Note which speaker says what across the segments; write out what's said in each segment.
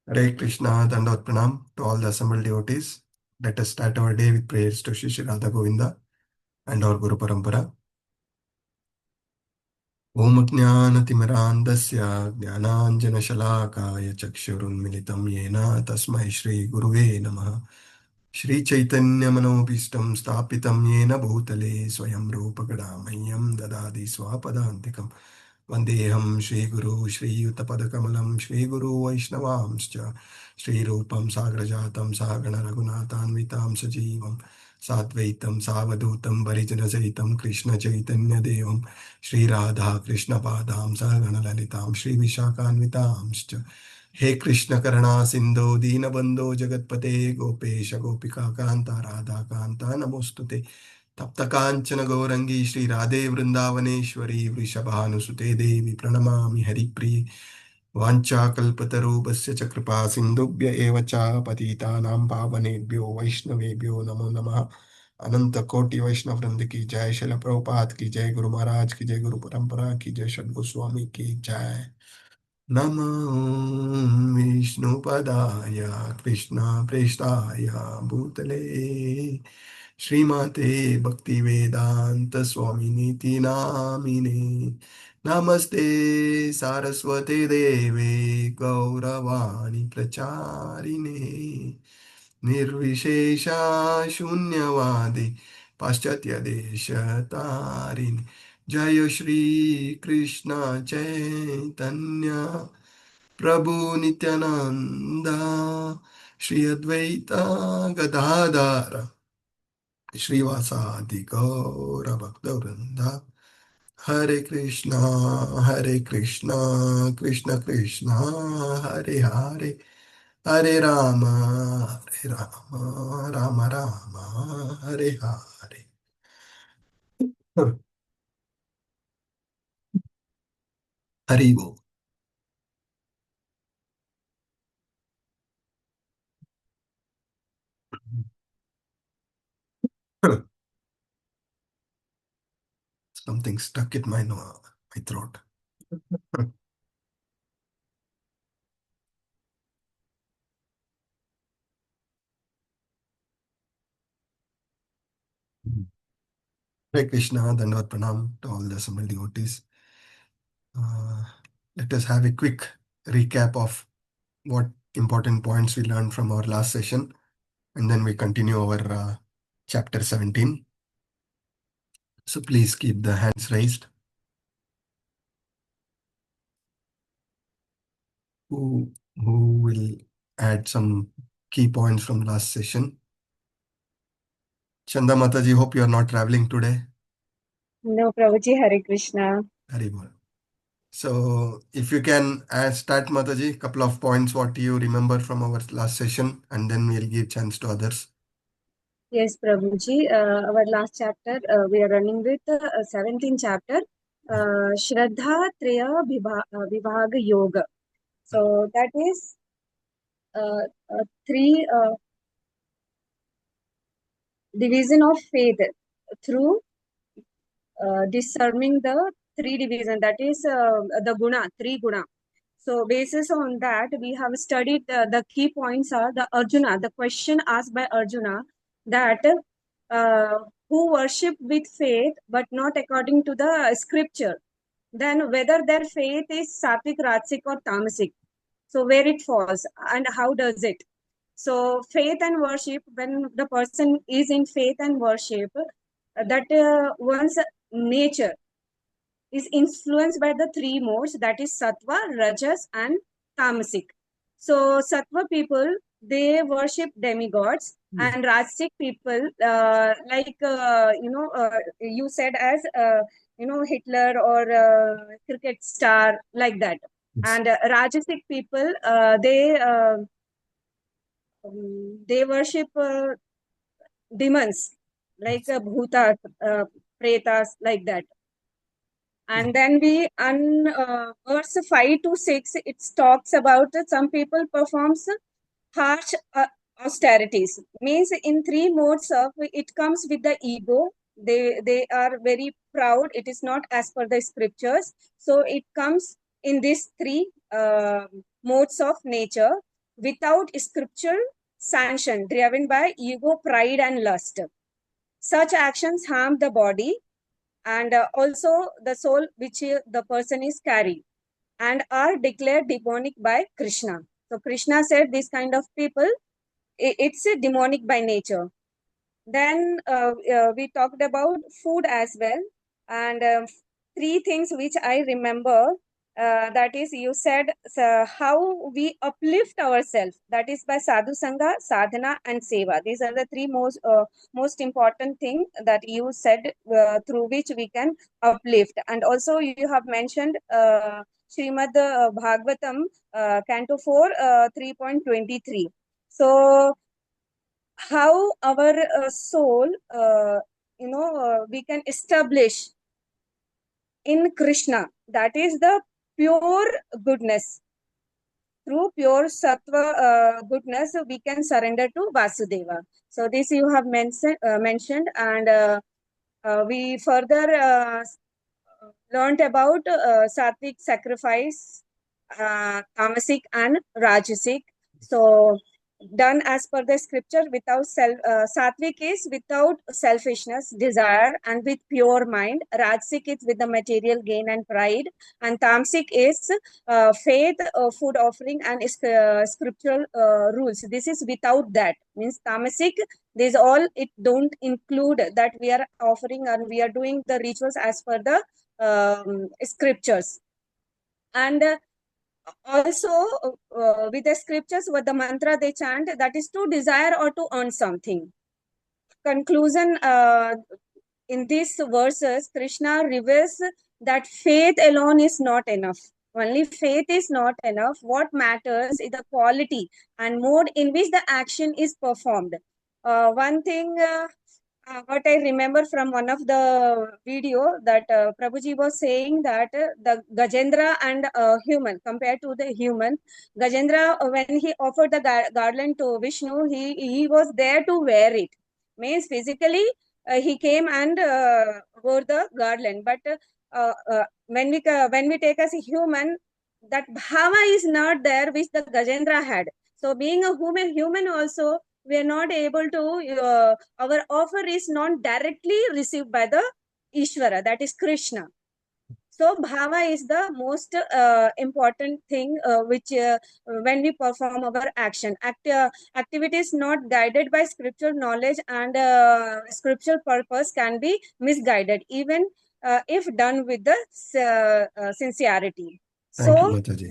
Speaker 1: Hare Krishna, Dandot Pranam to all the assembled devotees. Let us start our day with prayers to Shri Radha Govinda and our Guru Parampara. Om Jnanatimirandasya Jnananjanashalakaya Chakshurunmilitam Yena Tasmai Shri Guruve Namaha. Shri Chaitanya Manobishtam Stapitam Yena Bhutale Swayam Rupa Kadamayyam Dadadi Swapadantikam. Vandeham Shri Guru Shri Yuttapadakamalam Shri Guru Vaishnavamscha Shri Rupam Sagrajatam Sagana Raghunathanvitam Sajivam Satvaitam Savadutam Varijanasahitam Krishna Chaitanya Devam Shri Radha Krishna Padam Sagana Lalitam Shri Vishakhanvitamscha He Krishna Karana Sindho Dinabandho Jagatpate Gopesha Gopika Kanta Radha Kanta Namostute तप्त कांचन गौरंगी श्री राधे वृंदावनेश्वरी वृषभानुसुते देवी प्रणमामि हरिप्रिये वाञ्छाकल्पतरुभ्यश्च च कृपा सिन्धुभ्य एव च पतितानां पावनेभ्यो वैष्णवेभ्यो नमो नमः अनंत कोटि वैष्णव वृंद की जय शैल प्रभुपाद की जय गुरु महाराज की जय गुरु परंपरा की जय सद्गुस्वामी की जय नमो विष्णुपदाय कृष्ण प्रेष्ठाय भूतले श्रीमते भक्तिवेदांत स्वामिनीति नामिने नमस्ते सारस्वते देवे गौरवाणी प्रचारिणे निर्विशेषा शून्यवादी पाश्चात्य देश तारिणे जय श्री कृष्ण चैतन्य प्रभु नित्यानंद श्री अद्वैता गदाधर श्रीवासादि गौर भक्तवृंद हरे कृष्णा कृष्ण कृष्ण हरे हरे हरे राम राम राम हरे हरे हरि बोल. Something stuck in my throat. Hare Krishna, Dandavat Pranam to all the assembled devotees. Uh, Let us have a quick recap of what important points we learned from our last session, and then we continue our chapter 17. So please keep the hands raised. Who will add some key points from last session? Chanda Mataji, hope you are not traveling today.
Speaker 2: No, Prabhuji, Hare Krishna.
Speaker 1: Very well. So if you can start, Mataji, couple of points what you remember from our last session, and then we'll give chance to others.
Speaker 2: Yes, Prabhuji, our last chapter, we are running with 17th chapter, Shraddha Treya Vibhaga Yoga. So that is three division of faith through discerning the three division, that is the guna, three guna. So basis on that, we have studied the key points are the Arjuna, the question asked by Arjuna that who worship with faith but not according to the scripture, then whether their faith is sattvic, rajasic or tamasic. So where it falls and how does it? So faith and worship, when the person is in faith and worship, that one's nature is influenced by the three modes, that is sattva, rajas and tamasic. So sattva people, they worship demigods, and rajasic people you said as Hitler or cricket star, like that.
Speaker 1: Yes.
Speaker 2: And rajasic people, they worship demons like bhutas, pretas, like that. And then we verse 5 to 6, it talks about some people performs harsh austerities. Means in three modes of it comes with the ego. They are very proud. It is not as per the scriptures. So it comes in these three modes of nature. without scriptural sanction, driven by ego, pride, and lust. Such actions harm the body and also the soul which the person is carrying, and are declared demonic by Krishna. So Krishna said this kind of people, it's a demonic by nature. Then we talked about food as well, and three things which I remember. That is, you said how we uplift ourselves. That is by sadhu sangha, sadhana, and seva. These are the three most important thing that you said, through which we can uplift. And also you have mentioned Srimad Bhagavatam, Canto 4, 3.23. So how our soul, we can establish in Krishna, that is the pure goodness. Through pure sattva goodness, we can surrender to Vasudeva. So this you have mentioned, and we further learned about sattvic sacrifice, tamasic and rajasic. So done as per the scripture without sattvic is without selfishness, desire, and with pure mind. Rajasic is with the material gain and pride, and tamasic is faith, food offering, and scriptural rules. This is without that, means tamasic. This all it don't include that we are offering and we are doing the rituals as per the scriptures. And also with the scriptures, what the mantra they chant, that is to desire or to earn something. Conclusion, in these verses Krishna reveals that faith alone is not enough. Only faith is not enough. What matters is the quality and mode in which the action is performed. One thing what I remember from one of the video, that Prabhuji was saying that the Gajendra and human, compared to the human, Gajendra, when he offered the garland to Vishnu, he was there to wear it. Means physically he came and wore the garland, but when we take as a human, that bhava is not there which the Gajendra had. So being a human also, we are not able to, our offer is not directly received by the Ishvara, that is Krishna. So bhava is the most important thing which when we perform our action. Activity is not guided by scriptural knowledge, and scriptural purpose can be misguided, even if done with the sincerity.
Speaker 1: Thank you,
Speaker 2: So
Speaker 1: Mataji.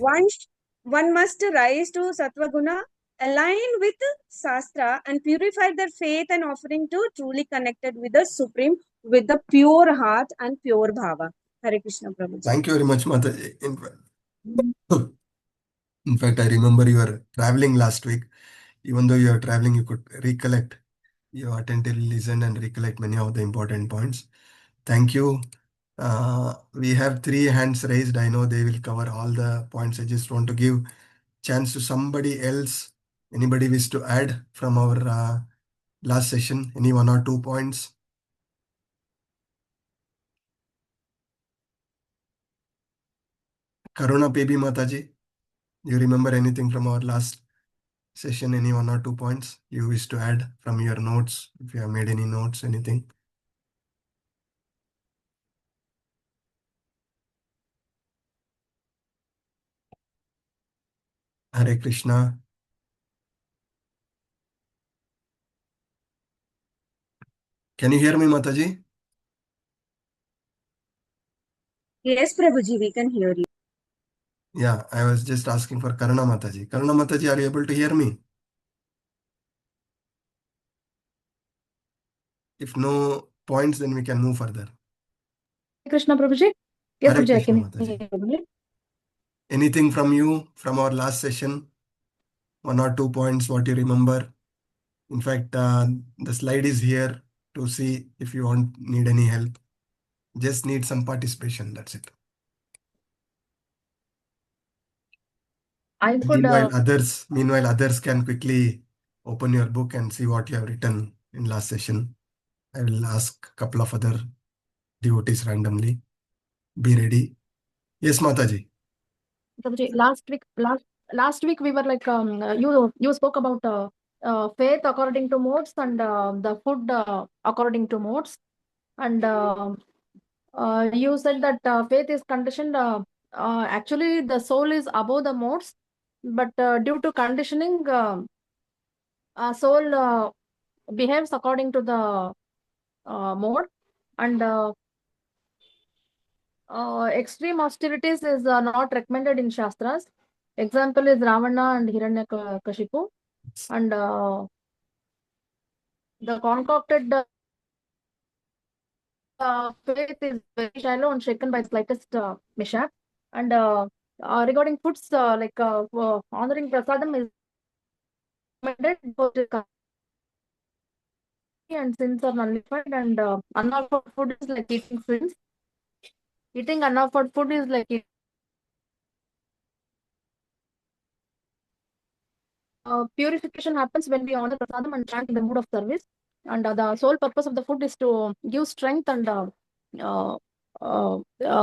Speaker 2: one must rise to sattva guna, align with Shastra, and purify their faith and offering to truly connected with the Supreme with the pure heart and pure bhava. Hare Krishna, Prabhuji.
Speaker 1: Thank you very much, Mataji. In fact, I remember you were traveling last week. Even though you are traveling, you could recollect. You attentively listen and recollect many of the important points. Thank you. We have 3 hands raised. I know they will cover all the points. I just want to give chance to somebody else. Anybody wish to add from our last session? Any 1 or 2 points? Karuna Baby Mataji, do you remember anything from our last session? Any 1 or 2 points you wish to add from your notes? If you have made any notes, anything? Hare Krishna. Can you hear me, Mataji?
Speaker 2: Yes, Prabhuji, we can hear you.
Speaker 1: Yeah, I was just asking for Karuna Mataji. Karuna Mataji, are you able to hear me? If no points, then we can move further.
Speaker 3: Krishna Prabhuji. Yes,
Speaker 1: Hare
Speaker 3: Prabhuji, I
Speaker 1: Krishna
Speaker 3: can
Speaker 1: Mataji.
Speaker 3: hear you.
Speaker 1: Anything from you from our last session? 1 or 2 points, what you remember? In fact, the slide is here to see if you need any help. Just need some participation. That's it.
Speaker 3: I could.
Speaker 1: Meanwhile, others can quickly open your book and see what you have written in last session. I will ask a couple of other devotees randomly. Be ready. Yes, Mataji.
Speaker 3: Prabhuji, last last week we were like you spoke about faith according to modes and the food according to modes, and you said that faith is conditioned. Actually, the soul is above the modes, but due to conditioning, soul behaves according to the mode, and extreme austerities is not recommended in Shastras. Example is Ravana and Hiranyakashipu, and the concocted faith is very shallow and shaken by slightest mishap. And regarding foods, honoring prasadam is recommended because it is and sins are nullified, and unoffered food is like eating sins. Eating unoffered food is like purification happens when we honor prasadam and chant in the mood of service. And the sole purpose of the food is to give strength and uh,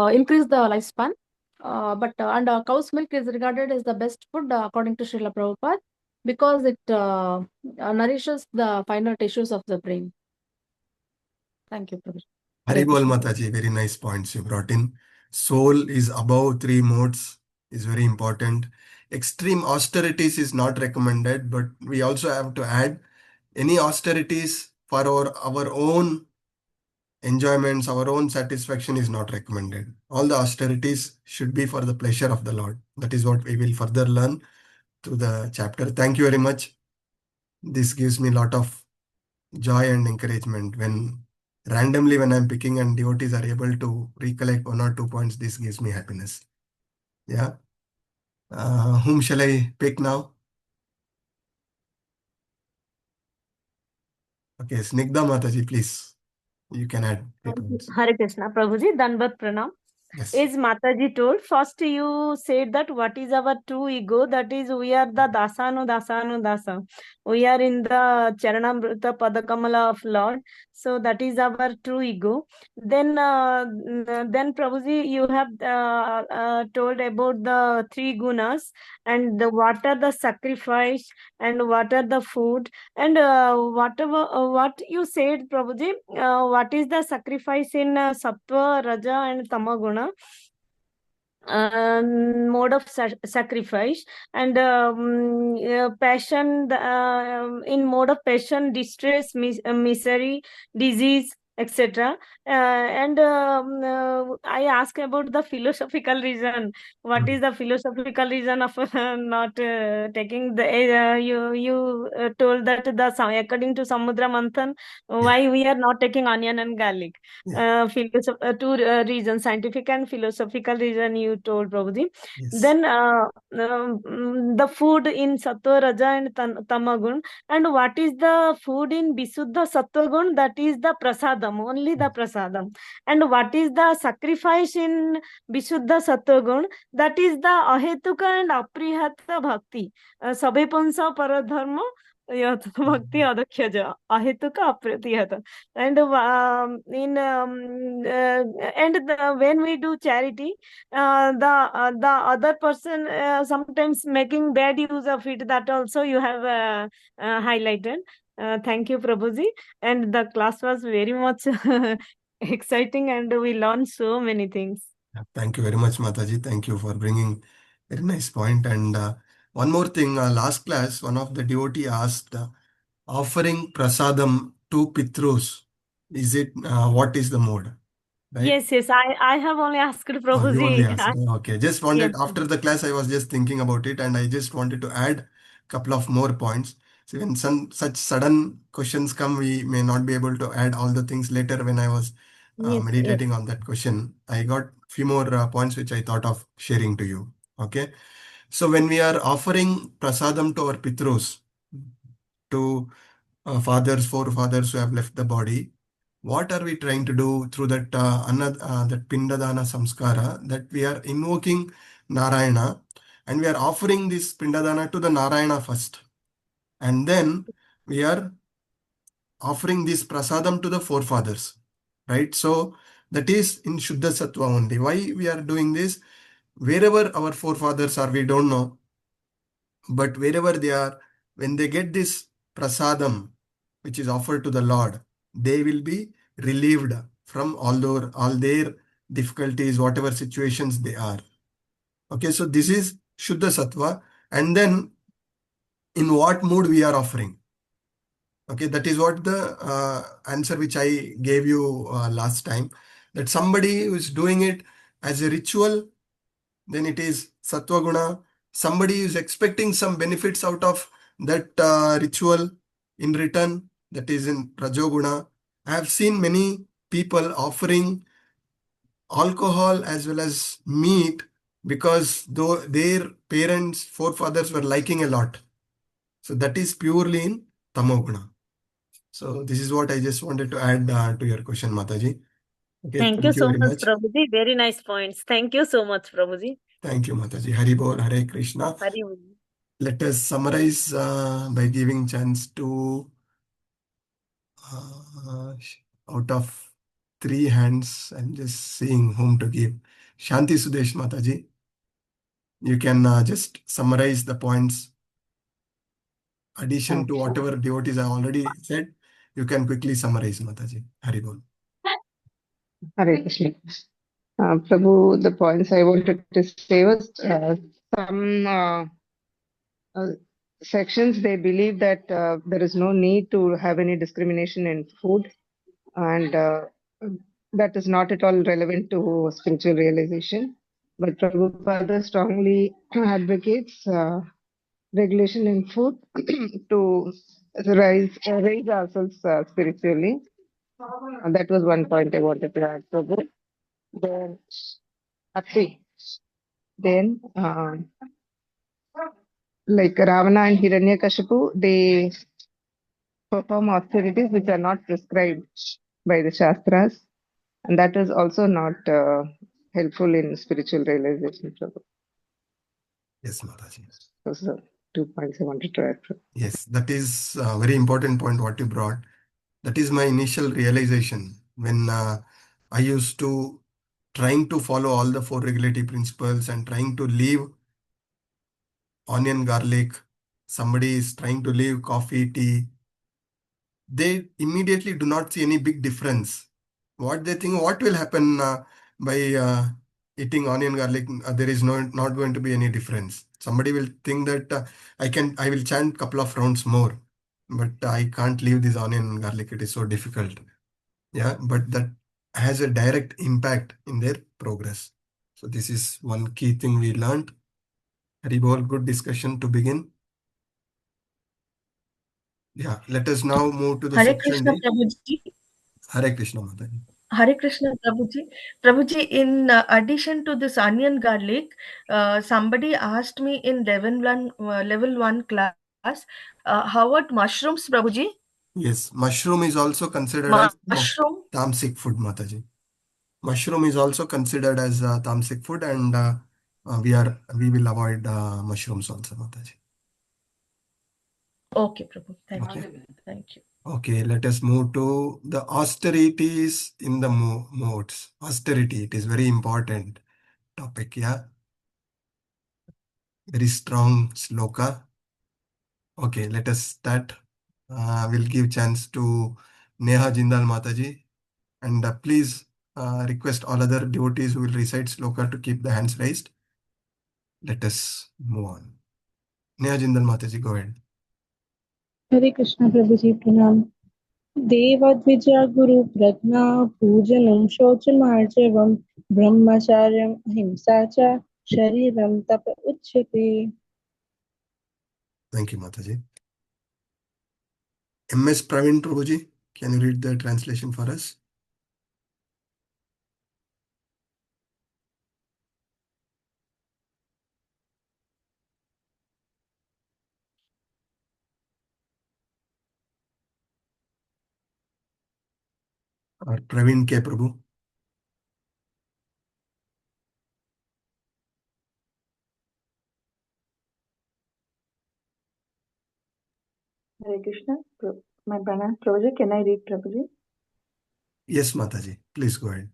Speaker 3: increase the lifespan. And cow's milk is regarded as the best food according to Srila Prabhupada because it nourishes the finer tissues of the brain. Thank you, Prabhupada.
Speaker 1: Haribol Mataji, very nice points you brought in. Soul is above 3 modes is very important. Extreme austerities is not recommended, but we also have to add any austerities for our own enjoyments, our own satisfaction is not recommended. All the austerities should be for the pleasure of the Lord. That is what we will further learn through the chapter. Thank you very much. This gives me a lot of joy and encouragement when randomly when I'm picking and devotees are able to recollect 1 or 2 points, this gives me happiness. Yeah. Whom shall I pick now? Okay, Snigdha Mataji, please. You can add 3 points.
Speaker 2: Hare Krishna, Prabhuji, Danvat Pranam.
Speaker 1: Yes.
Speaker 2: Is Mataji told, first you said that what is our true ego, that is we are the dasa. We are in the Charanamrita Padakamala of Lord. So that is our true ego. Then Prabhuji, you have told about the 3 gunas and what are the sacrifice and what are the food and whatever what you said, Prabhuji, what is the sacrifice in Sattva, Raja and Tamaguna? Mode of sacrifice and passion in mode of passion, distress, misery, disease, etc. I ask about the philosophical reason. What is the philosophical reason of not taking the you told that the according to Samudra Manthan, why we are not taking onion and garlic? Two reasons, scientific and philosophical reason you told, Prabhuji.
Speaker 1: Yes.
Speaker 2: Then the food in Sattva, Raja and Tamagun, and what is the food in Visuddha Sattva Gun? That is the prasadam, only the prasadam. And what is the sacrifice in Visuddha Sattva Gun? That is the ahetuka and aprihata bhakti. Sabhe pansa paradharma bhakti adakyaja ahetuka apratihata. And when we do charity, the other person sometimes making bad use of it, that also you have highlighted. Thank you, Prabhuji. And the class was very much exciting and we learned so many things.
Speaker 1: Thank you very much, Mataji. Thank you for bringing very nice point. And one more thing, last class, one of the devotee asked, offering prasadam to Pitrus, is it, what is the mode? Right?
Speaker 2: Yes, I have only asked Prabhuji.
Speaker 1: Oh, you only asked. Okay, just wanted,
Speaker 2: Yes.
Speaker 1: after the class, I was just thinking about it and I just wanted to add a couple of more points. So when such sudden questions come, we may not be able to add all the things later. When I was meditating on that question, I got few more points which I thought of sharing to you. Okay. So when we are offering prasadam to our Pitrus, to fathers, forefathers who have left the body, what are we trying to do through that that Pindadana Samskara, that we are invoking Narayana and we are offering this Pindadana to the Narayana first. And then we are offering this prasadam to the forefathers, right? So that is in Shuddha Sattva only. Why we are doing this? Wherever our forefathers are, we don't know. But wherever they are, when they get this prasadam, which is offered to the Lord, they will be relieved from all their difficulties, whatever situations they are. Okay, so this is Shuddha Sattva. And then in what mood we are offering. Okay, that is what the answer which I gave you last time. That somebody who is doing it as a ritual, then it is Sattva Guna. Somebody is expecting some benefits out of that ritual in return, that is in Rajoguna. I have seen many people offering alcohol as well as meat because though their parents, forefathers were liking a lot. So that is purely in Tamoguna. So this is what I just wanted to add to your question, Mataji. Okay,
Speaker 4: Thank you
Speaker 1: thank you
Speaker 4: so
Speaker 1: very
Speaker 4: much,
Speaker 1: much.
Speaker 4: Prabhuji. Very nice points. Thank you so much, Prabhuji.
Speaker 1: Thank you, Mataji. Hari Bol, Hare Krishna.
Speaker 4: Hari Bol.
Speaker 1: Let us summarize by giving chance to out of 3 hands. I'm just seeing whom to give. Shanti Sudesh Mataji. You can just summarize the points. Addition to whatever devotees I already said, you can quickly summarize, Mataji. Hari Bol.
Speaker 5: Hare Krishna. Prabhu, the points I wanted to say was some sections they believe that there is no need to have any discrimination in food, and that is not at all relevant to spiritual realization. But Prabhupada strongly advocates regulation in food to raise ourselves spiritually. That was one point I wanted to add, Prabhu. Then, then like Ravana and Hiranyakashipu, they perform austerities which are not prescribed by the Shastras, and that is also not helpful in spiritual realization.
Speaker 1: Yes, Mataji.
Speaker 5: Those are 2 points I wanted to add.
Speaker 1: Yes, that is a very important point what you brought. That is my initial realization when I used to trying to follow all the 4 regulative principles and trying to leave onion, garlic. Somebody is trying to leave coffee, tea. They immediately do not see any big difference. What they think, what will happen by eating onion, garlic? There is not going to be any difference. Somebody will think that I will chant couple of rounds more, but I can't leave this onion and garlic. It is so difficult. Yeah, but that has a direct impact in their progress. So this is one key thing we learned. Haribol, good discussion to begin. Yeah, let us now move to the
Speaker 6: Hare
Speaker 1: section
Speaker 6: Krishna
Speaker 1: D.
Speaker 6: Prabhuji.
Speaker 1: Hare Krishna Mataji.
Speaker 6: Hare Krishna Prabhuji. Prabhuji, in addition to this onion garlic, somebody asked me in level 1 class, how about mushrooms, Prabhuji?
Speaker 1: Yes, mushroom is also considered as
Speaker 6: Mushroom?
Speaker 1: tamasic food, Mataji. Mushroom is also considered as tamasic food, and we will avoid mushrooms also, Mataji.
Speaker 6: Okay, Prabhu. Thank
Speaker 1: Okay.
Speaker 6: you. Thank you.
Speaker 1: Okay, let us move to the austerities in the modes. Austerity, it is very important topic, yeah. Very strong sloka. Okay, let us start. We'll give chance to Neha Jindal Mataji, and please request all other devotees who will recite sloka to keep the hands raised. Let us move on. Neha Jindal Mataji, go ahead.
Speaker 7: Hare Krishna Prabhuji Pranam. Devadvija Guru Pratna Pujanam Shochamarjavam Brahmacharyam Ahimsacha Shariram Tapa Uchyate.
Speaker 1: Thank you, Mataji. MS Praveen Prabhuji, can you read the translation for us? Or Praveen K. Prabhu?
Speaker 8: Hare Krishna. My pranam, Prabhuji. Can I read, Prabhuji?
Speaker 1: Yes, Mataji. Please go ahead.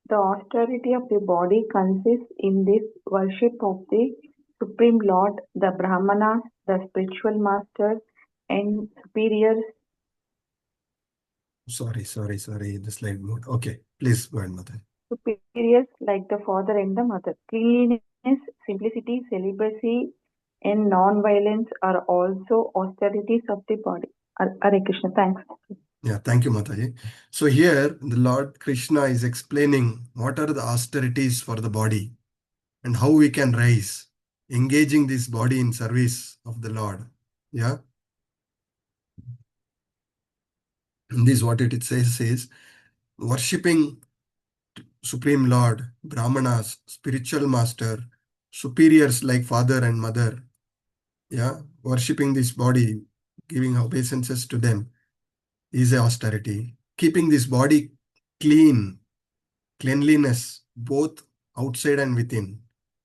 Speaker 8: The austerity of the body consists in this worship of the Supreme Lord, the Brahmanas, the spiritual masters, and superiors.
Speaker 1: Sorry. The slide mode. Okay, please go ahead, Mataji.
Speaker 8: Superiors like the father and the mother. Cleanliness, simplicity, celibacy, and non-violence are also austerities of the body. Hare Krishna, thanks.
Speaker 1: Yeah, thank you, Mataji. So here, the Lord Krishna is explaining what are the austerities for the body and how we can rise, engaging this body in service of the Lord. Yeah. And this what it says, worshipping Supreme Lord, Brahmanas, spiritual master, superiors like father and mother. Yeah. Worshipping this body, giving obeisances to them is a austerity. Keeping this body cleanliness, both outside and within.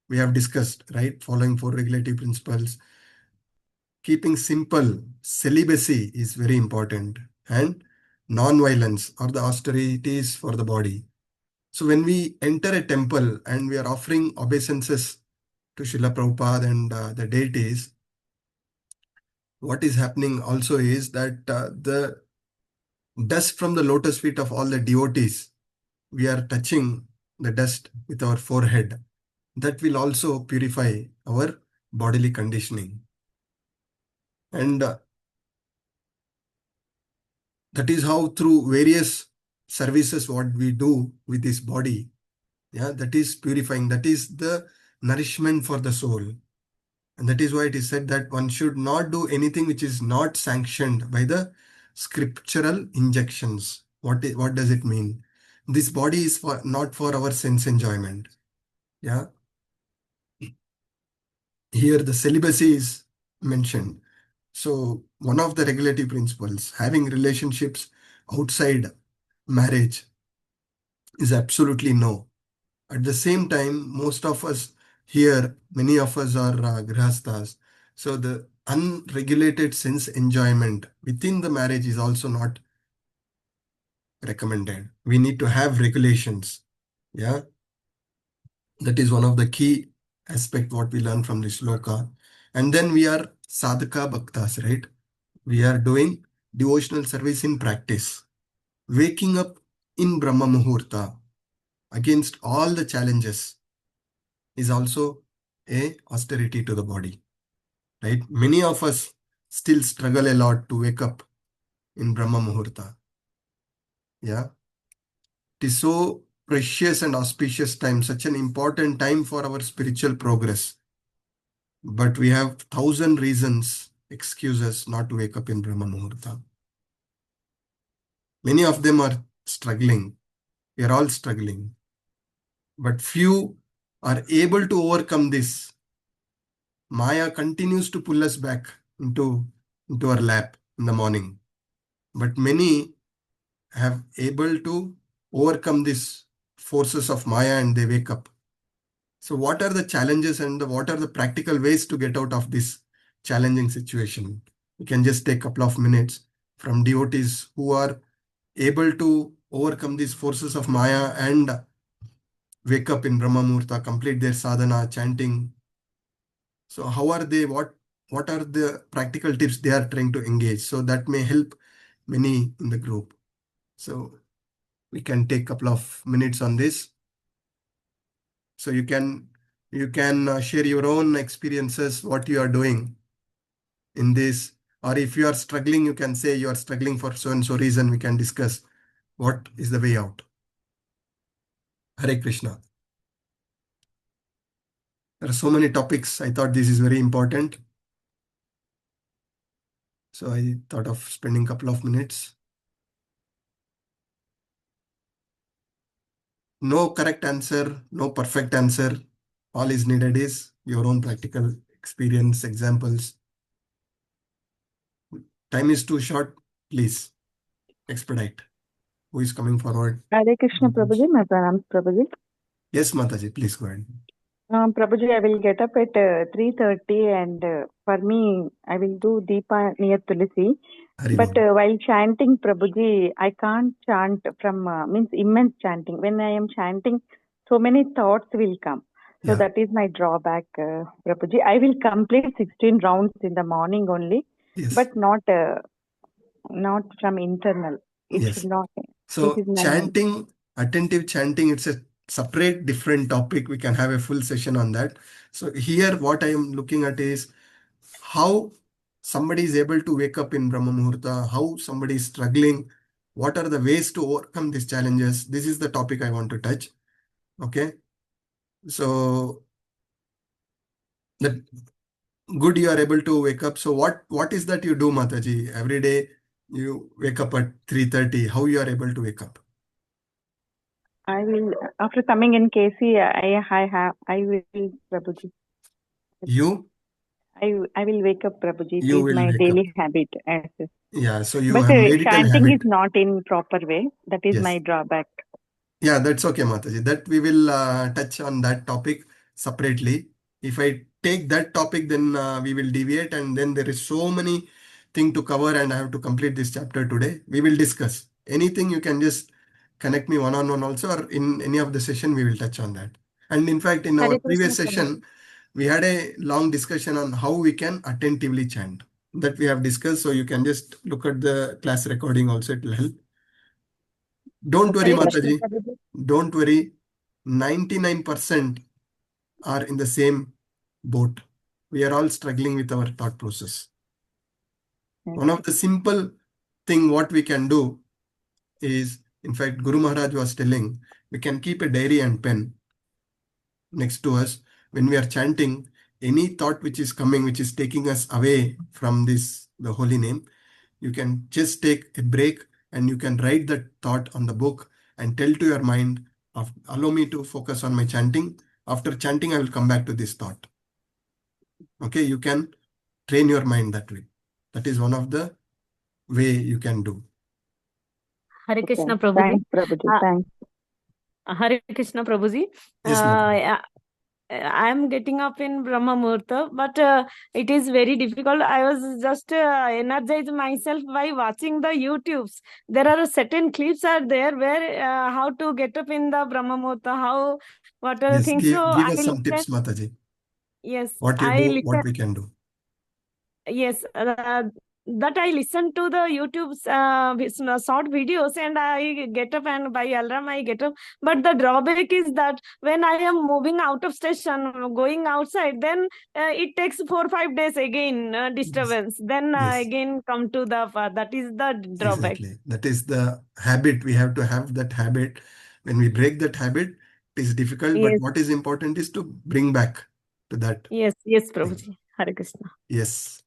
Speaker 1: We have discussed, right? Following 4 regulative principles. Keeping simple, celibacy is very important. And non-violence are the austerities for the body. So when we enter a temple and we are offering obeisances to Srila Prabhupada and the deities, what is happening also is that the dust from the lotus feet of all the devotees, we are touching the dust with our forehead. That will also purify our bodily conditioning. And that is how through various services what we do with this body, yeah, that is purifying. That is the nourishment for the soul. And that is why it is said that one should not do anything which is not sanctioned by the scriptural injections. What does it mean? This body is not for our sense enjoyment. Yeah. Here the celibacy is mentioned. So one of the regulative principles, having relationships outside marriage, is absolutely no. At the same time, most of us here, many of us are grihasthas. So the unregulated sense enjoyment within the marriage is also not recommended. We need to have regulations. Yeah. That is one of the key aspect what we learn from this sloka. And then we are sadhaka bhaktas, right? We are doing devotional service in practice. Waking up in Brahma Muhurta against all the challenges is also a austerity to the body, right? Many of us still struggle a lot to wake up in Brahma Muhurta. Yeah. It is so precious and auspicious time, such an important time for our spiritual progress. But we have 1,000 reasons, excuses not to wake up in Brahma Muhurta. Many of them are struggling. We are all struggling. But few are able to overcome this. Maya continues to pull us back into our lap in the morning. But many have able to overcome these forces of Maya and they wake up. So what are the challenges and what are the practical ways to get out of this challenging situation? We can just take a couple of minutes from devotees who are able to overcome these forces of Maya and wake up in Brahma Muhurta, complete their sadhana, chanting. So how are they, what are the practical tips they are trying to engage? So that may help many in the group. So we can take a couple of minutes on this. So you can share your own experiences, what you are doing in this. Or if you are struggling, you can say you are struggling for so and so reason. We can discuss what is the way out. Hare Krishna. There are so many topics. I thought this is very important. So I thought of spending a couple of minutes. No correct answer, no perfect answer. All is needed is your own practical experience, examples. Time is too short. Please expedite. Who is coming forward?
Speaker 8: Hare Krishna, Prabhuji, my pranams, Prabhuji.
Speaker 1: Yes, Mataji, please go ahead.
Speaker 8: Prabhuji, I will get up at 3:30 and for me, I will do Deepa near Tulsi. But while chanting, Prabhuji, I can't chant from, means immense chanting. When I am chanting, so many thoughts will come. So
Speaker 1: Yeah.
Speaker 8: that is my drawback, Prabhuji. I will complete 16 rounds in the morning only,
Speaker 1: Yes.
Speaker 8: but not from internal. It
Speaker 1: Yes.
Speaker 8: should not. This
Speaker 1: So
Speaker 8: is my
Speaker 1: chanting, attentive chanting, it's a separate, different topic. We can have a full session on that. So here, what I am looking at is how somebody is able to wake up in Brahma Muhurta, how somebody is struggling, what are the ways to overcome these challenges. This is the topic I want to touch. Okay. So that good you are able to wake up. So what is that you do, Mataji? Every day you wake up at 3:30. How you are able to wake up?
Speaker 8: I will after coming in KC. I will Prabhuji.
Speaker 1: You
Speaker 8: I will wake up, Prabhuji. It
Speaker 1: you
Speaker 8: is
Speaker 1: will
Speaker 8: my
Speaker 1: wake up.
Speaker 8: daily habit. Yes.
Speaker 1: Yeah. So you
Speaker 8: But
Speaker 1: have made it an
Speaker 8: chanting is
Speaker 1: habit.
Speaker 8: not in proper way. That is my
Speaker 1: Yes.
Speaker 8: drawback.
Speaker 1: Yeah, that's okay, Mataji. That we will touch on that topic separately. If I take that topic, then we will deviate, and then there is so many thing to cover, and I have to complete this chapter today. We will discuss anything. You can just connect me one-on-one also, or in any of the session we will touch on that. And in fact, in our
Speaker 2: Hare Krishna
Speaker 1: previous session,
Speaker 2: Prabhuji.
Speaker 1: we had a long discussion on how we can attentively chant. That we have discussed. So you can just look at the class recording also. It will help. Don't worry,
Speaker 2: Hare Krishna
Speaker 1: Mataji.
Speaker 2: Prabhuji.
Speaker 1: Don't worry. 99% are in the same boat. We are all struggling with our thought process.
Speaker 8: Yes.
Speaker 1: One of the simple thing what we can do is, in fact, Guru Maharaj was telling, we can keep a diary and pen next to us when we are chanting. Any thought which is coming, which is taking us away from the holy name, you can just take a break and you can write that thought on the book and tell to your mind, allow me to focus on my chanting. After chanting, I will come back to this thought. Okay, you can train your mind that way. That is one of the way you can do.
Speaker 4: Hare
Speaker 8: Okay.
Speaker 4: Krishna Prabhuji.
Speaker 8: Thanks, Prabhuji. Thanks.
Speaker 4: Hare Krishna Prabhuji.
Speaker 1: Yes, Mataji.
Speaker 4: I am getting up in Brahma Muhurta, but it is very difficult. I was just energized myself by watching the YouTubes. There are certain clips are there where how to get up in the Brahma Muhurta, what are the
Speaker 1: Yes,
Speaker 4: things. So
Speaker 1: give
Speaker 4: I
Speaker 1: us some
Speaker 4: listen.
Speaker 1: tips, Mataji.
Speaker 4: Yes,
Speaker 1: What you
Speaker 4: I
Speaker 1: do,
Speaker 4: listen.
Speaker 1: what we can do.
Speaker 4: Yes, that I listen to the YouTube's short videos and I get up and by alarm I get up. But the drawback is that when I am moving out of station, going outside, then it takes 4 or 5 days again disturbance. Then
Speaker 1: Yes,
Speaker 4: again come to the that is the drawback.
Speaker 1: exactly. That is the habit. We have to have that habit. When we break that habit, it is difficult. But
Speaker 4: Yes,
Speaker 1: what is important is to bring back to that
Speaker 4: yes,
Speaker 1: thing.
Speaker 4: Prabhuji. Hare Krishna.
Speaker 1: Yes.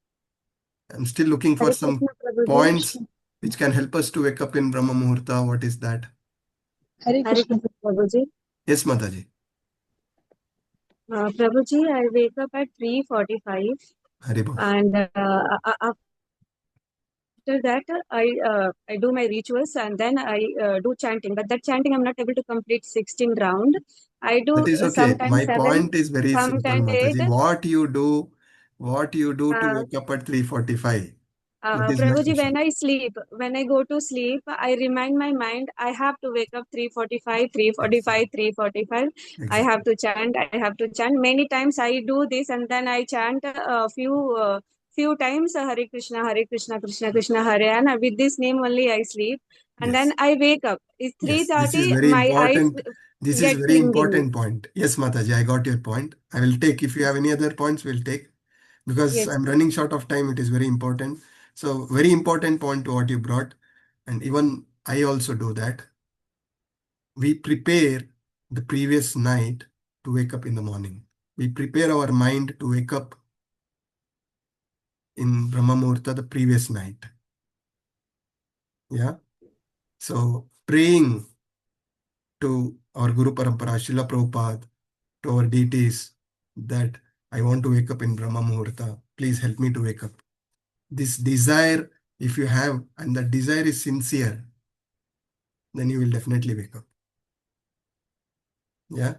Speaker 1: I'm still looking for
Speaker 2: Hare
Speaker 1: some
Speaker 2: Krishna Prabhuji.
Speaker 1: points which can help us to wake up in Brahma Muhurta. What is that?
Speaker 7: Hare
Speaker 2: Hare
Speaker 7: Krishna.
Speaker 2: Krishna Prabhuji.
Speaker 1: Yes, Mataji.
Speaker 2: Prabhuji, I wake up at 3:45
Speaker 1: Haribol.
Speaker 2: and after that I do my rituals and then I do chanting. But that chanting I'm not able to complete 16 round. I do
Speaker 1: That is okay.
Speaker 2: sometimes
Speaker 1: My
Speaker 2: 7,
Speaker 1: point is very simple,
Speaker 2: sometimes 8.
Speaker 1: Mataji. What you do to wake up at 3:45. That is my
Speaker 2: Prabhuji,
Speaker 1: question.
Speaker 2: when I go to sleep, I remind my mind I have to wake up 3:45, 3:45, 3:45. I have
Speaker 1: Exactly.
Speaker 2: to chant. I have to chant. Many times I do this, and then I chant a few times Hare Krishna, Hare Krishna, Krishna Krishna, Hare. And with this name only I sleep, and then
Speaker 1: Yes.
Speaker 2: I wake up. It's
Speaker 1: Yes. This is
Speaker 2: 3:30.
Speaker 1: very
Speaker 2: My eyes
Speaker 1: important. This is
Speaker 2: get
Speaker 1: very
Speaker 2: clingy.
Speaker 1: important point. Yes, Mataji, I got your point. I will take. If you have any other points, we'll take. Because
Speaker 2: Yes.
Speaker 1: I'm running short of time, it is very important. So very important point to what you brought. And even I also do that. We prepare the previous night to wake up in the morning. We prepare our mind to wake up in Brahma Muhurta the previous night. Yeah. So praying to our Guru Parampara, Srila Prabhupada, to our deities that I want to wake up in Brahma Muhurta. Please help me to wake up. This desire, if you have, and that desire is sincere, then you will definitely wake up. Yeah.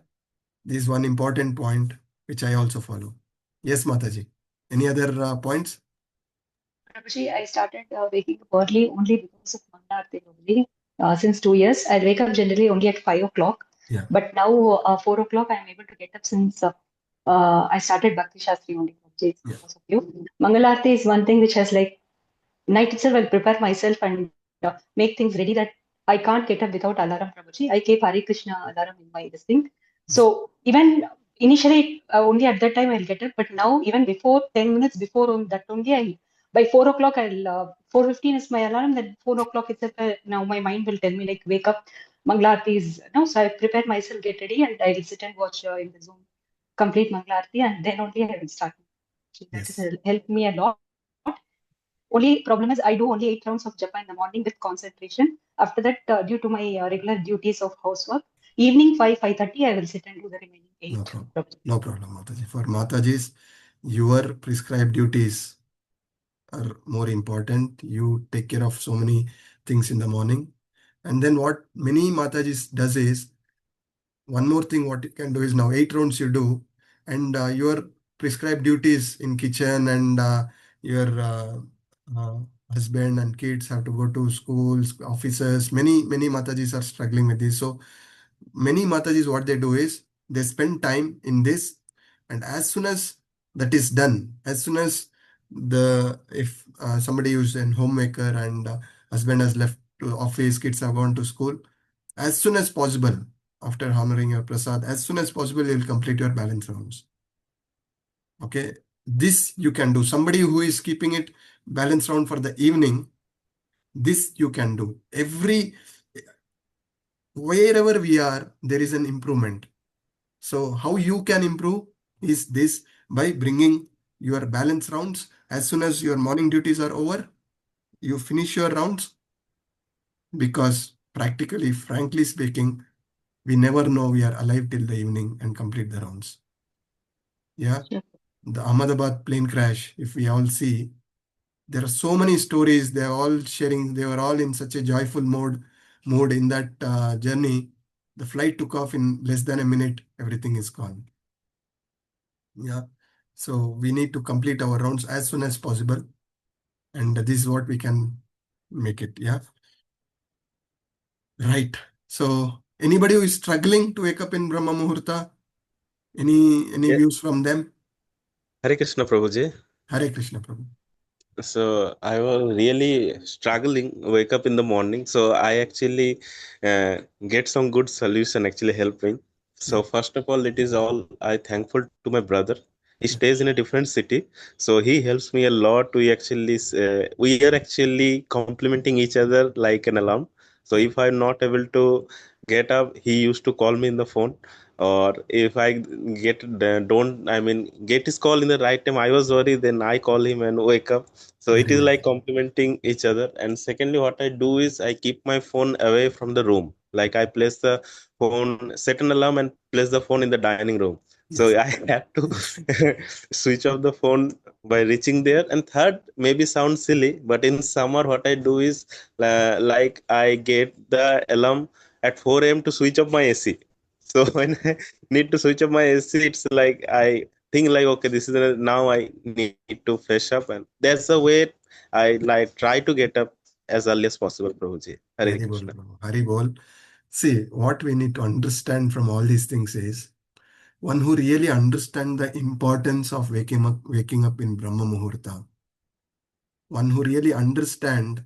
Speaker 1: This is one important point which I also follow. Yes, Mataji. Any other points?
Speaker 9: Prabhuji, I started waking up early only because of Mangaluru only. Since 2 years, I wake up generally only at 5 o'clock.
Speaker 1: Yeah.
Speaker 9: But now 4 o'clock I'm able to get up since I started Bhakti Shastri only because of you. Mangalarti is one thing which has like night itself I'll prepare myself and make things ready that I can't get up without alarm, Prabhuji. I keep Hare Krishna alarm in my this thing. So even initially only at that time I'll get up, but now even before 10 minutes before that only I by 4 o'clock I'll 4:15 is my alarm. Then 4 o'clock itself now my mind will tell me like wake up. Mangalarti is no, so I prepare myself, get ready, and I will sit and watch in the Zoom complete Mangalarti, and then only I will start. So that has helped me a lot. Only problem is I do only 8 rounds of japa in the morning with concentration. After that, due to my regular duties of housework, evening 5:30, I will sit and do the remaining 8.
Speaker 1: No problem. No problem, Mataji. For Matajis, your prescribed duties are more important. You take care of so many things in the morning. And then what many Matajis does is, one more thing what you can do is now 8 rounds you do, and your prescribed duties in kitchen and your husband and kids have to go to schools, offices. Many Matajis are struggling with this. So many Matajis, what they do is they spend time in this, and as soon as that is done, as soon as if somebody is a homemaker and husband has left to office, kids have gone to school, as soon as possible, after honoring your prasad, as soon as possible, you will complete your balance rounds. Okay, this you can do. Somebody who is keeping it balance round for the evening, this you can do. Wherever we are, there is an improvement. So how you can improve is this, by bringing your balance rounds. As soon as your morning duties are over, you finish your rounds, because practically, frankly speaking, we never know we are alive till the evening and complete the rounds. Yeah. The Ahmedabad plane crash, if we all see, there are so many stories. They are all sharing. They were all in such a joyful mode in that journey. The flight took off in less than a minute. Everything is gone. Yeah. So we need to complete our rounds as soon as possible. And this is what we can make it. Yeah. Right. So anybody who is struggling to wake up in Brahma Muhurta, any views from them?
Speaker 10: Hare Krishna Prabhuji.
Speaker 1: Hare Krishna Prabhu.
Speaker 10: So I was really struggling wake up in the morning. So I actually get some good solution actually helping. So first of all, it is all I thankful to my brother. He stays in a different city, so he helps me a lot. We are actually complementing each other like an alarm. So if I'm not able to get up, he used to call me in the phone, or if I get his call in the right time, I was worried, then I call him and wake up. So it is like complementing each other. And secondly, what I do is I keep my phone away from the room. Like I place the phone, set an alarm and place the phone in the dining room. So I have to switch off the phone by reaching there. And third, maybe sounds silly, but in summer, what I do is like I get the alarm at 4 a.m. to switch off my AC. So when I need to switch off my AC, it's like I think like, okay, this is now I need to fresh up, and that's the way I like try to get up as early as possible, Prabhuji. Hare Krishna.
Speaker 1: Hari Bol. See, what we need to understand from all these things is, one who really understands the importance of waking up in Brahma Muhurta, one who really understands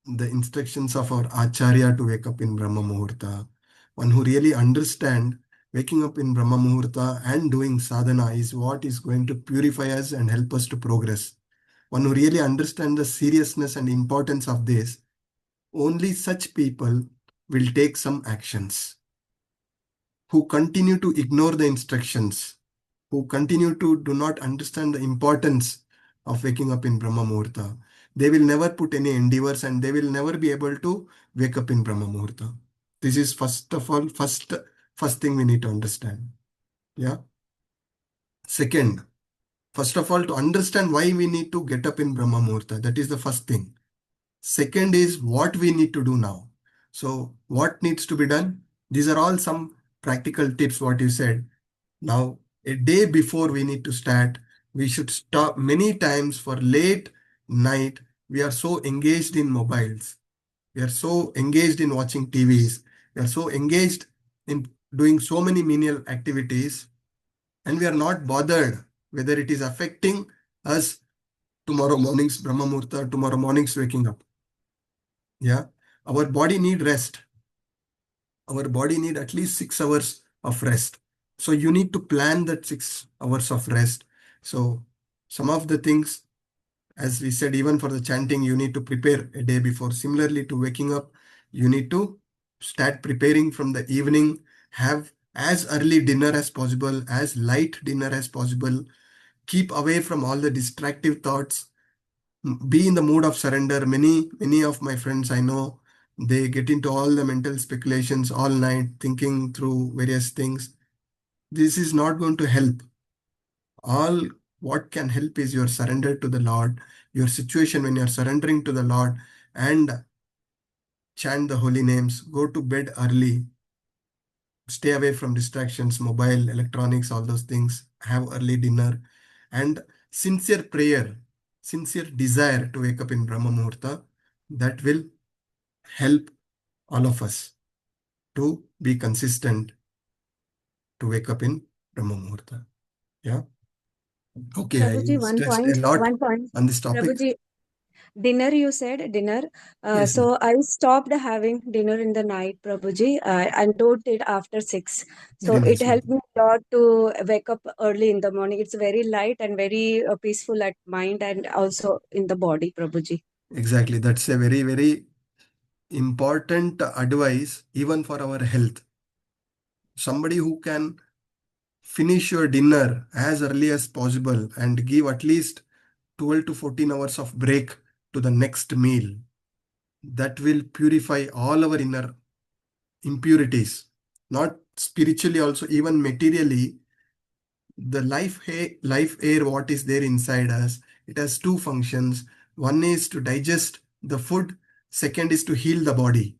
Speaker 1: the instructions of our Acharya to wake up in Brahma Muhurta, one who really understands waking up in Brahma Muhurta and doing sadhana is what is going to purify us and help us to progress. One who really understands the seriousness and importance of this, only such people will take some actions. Who continue to ignore the instructions, who continue to do not understand the importance of waking up in Brahma Muhurta, they will never put any endeavors and they will never be able to wake up in Brahma Muhurta. This is first thing we need to understand. Yeah. Second, first of all, to understand why we need to get up in Brahma Muhurta. That is the first thing. Second is what we need to do now. So what needs to be done? These are all some practical tips, what you said. Now, a day before we need to start, we should stop. Many times for late night, we are so engaged in mobiles. We are so engaged in watching TVs. We are so engaged in doing so many menial activities, and we are not bothered whether it is affecting us tomorrow morning's Brahma Muhurta, tomorrow morning's waking up. Yeah, our body need rest. Our body need at least 6 hours of rest. So you need to plan that 6 hours of rest. So some of the things, as we said, even for the chanting, you need to prepare a day before. Similarly to waking up, you need to start preparing from the evening, have as early dinner as possible, as light dinner as possible, keep away from all the distractive thoughts, be in the mood of surrender. Many of my friends I know, they get into all the mental speculations all night, thinking through various things. This is not going to help. All what can help is your surrender to the Lord, your situation when you're surrendering to the Lord, and chant the holy names, go to bed early, stay away from distractions, mobile, electronics, all those things, have early dinner, and sincere prayer, sincere desire to wake up in Brahma Muhurta. That will help all of us to be consistent to wake up in Brahma Muhurta. Yeah. Okay,
Speaker 2: Prabhuji,
Speaker 1: I stressed a lot
Speaker 2: one point.
Speaker 1: on this topic.
Speaker 2: Prabhuji, dinner, you said dinner.
Speaker 1: Yes,
Speaker 2: So I stopped having dinner in the night, Prabhuji, and don't eat after 6. So
Speaker 1: very
Speaker 2: it
Speaker 1: nice.
Speaker 2: helped me a lot to wake up early in the morning. It's very light and very peaceful at mind and also in the body, Prabhuji.
Speaker 1: Exactly. That's a very, very important advice, even for our health. Somebody who can finish your dinner as early as possible and give at least 12 to 14 hours of break to the next meal, that will purify all our inner impurities, not spiritually, also even materially. The life air, what is there inside us, it has two functions. One is to digest the food, second is to heal the body.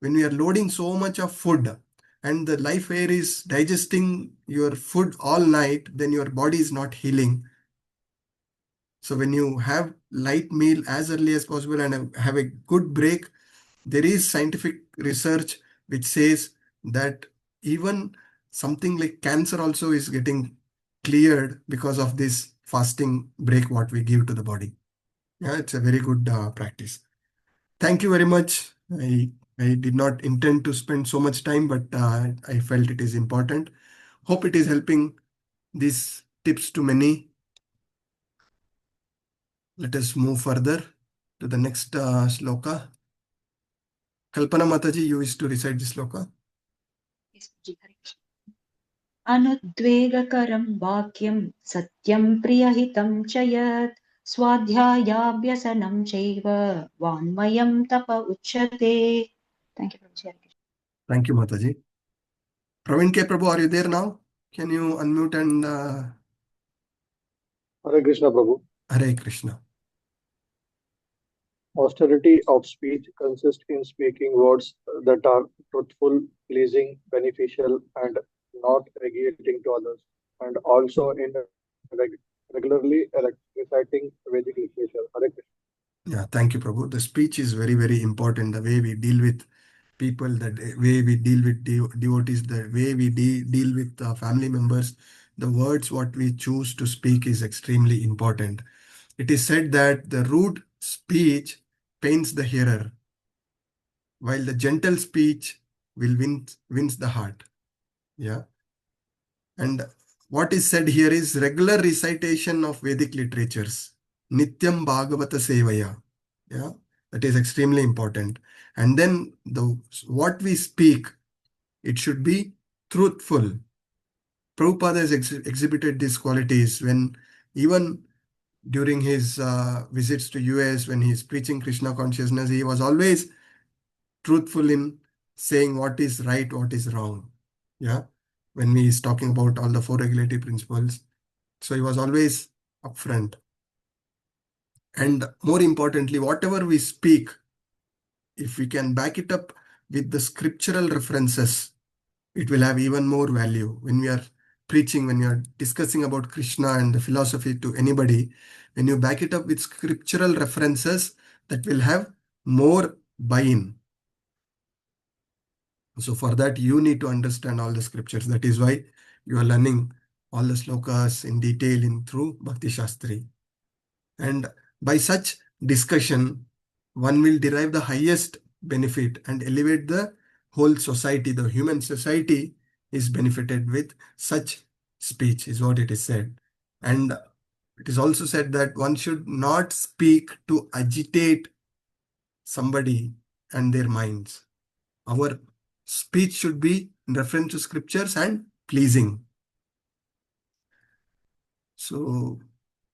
Speaker 1: When we are loading so much of food and the life air is digesting your food all night, then your body is not healing. So when you have light meal as early as possible and have a good break, there is scientific research which says that even something like cancer also is getting cleared because of this fasting break what we give to the body. Yeah, it's a very good practice. Thank you very much. I did not intend to spend so much time, but I felt it is important. Hope it is helping these tips to many. Let us move further to the next sloka. Kalpana Mataji, you wish to recite this sloka?
Speaker 9: Yes, Ji, Hare Krishna. अनुद्वेगकरं वाक्यं सत्यं प्रियहितं च यत् स्वाध्यायाभ्यसनं चैव वाङ्मयं तप उच्यते. Thank you, Prabhuji. Hare Krishna.
Speaker 1: Thank you, Mataji. Praveen K. Prabhu, are you there now? Can you unmute and
Speaker 11: Hare Krishna, Prabhu.
Speaker 1: Hare Krishna.
Speaker 11: Austerity of speech consists in speaking words that are truthful, pleasing, beneficial, and not agitating to others, and also in regularly reciting Vedic literature. Hare Krishna.
Speaker 1: Yeah, thank you, Prabhu. The speech is very, very important. The way we deal with people, the way we deal with devotees, the way we deal with family members, the words what we choose to speak is extremely important. It is said that the rude speech pains the hearer, while the gentle speech will wins the heart. Yeah. And what is said here is regular recitation of Vedic literatures. Nityam Bhagavata Sevaya. Yeah. That is extremely important. And then what we speak, it should be truthful. Prabhupada has exhibited these qualities when even during his visits to US, when he's preaching Krishna consciousness, he was always truthful in saying what is right, what is wrong. Yeah. When he is talking about all the 4 regulative principles. So he was always upfront. And more importantly, whatever we speak, if we can back it up with the scriptural references, it will have even more value. When we are preaching, when we are discussing about Krishna and the philosophy to anybody, when you back it up with scriptural references, that will have more buy-in. So for that, you need to understand all the scriptures. That is why you are learning all the slokas in detail through Bhakti Shastri. And by such discussion, one will derive the highest benefit and elevate the whole society. The human society is benefited with such speech, is what it is said. And it is also said that one should not speak to agitate somebody and their minds. Our speech should be in reference to scriptures and pleasing. So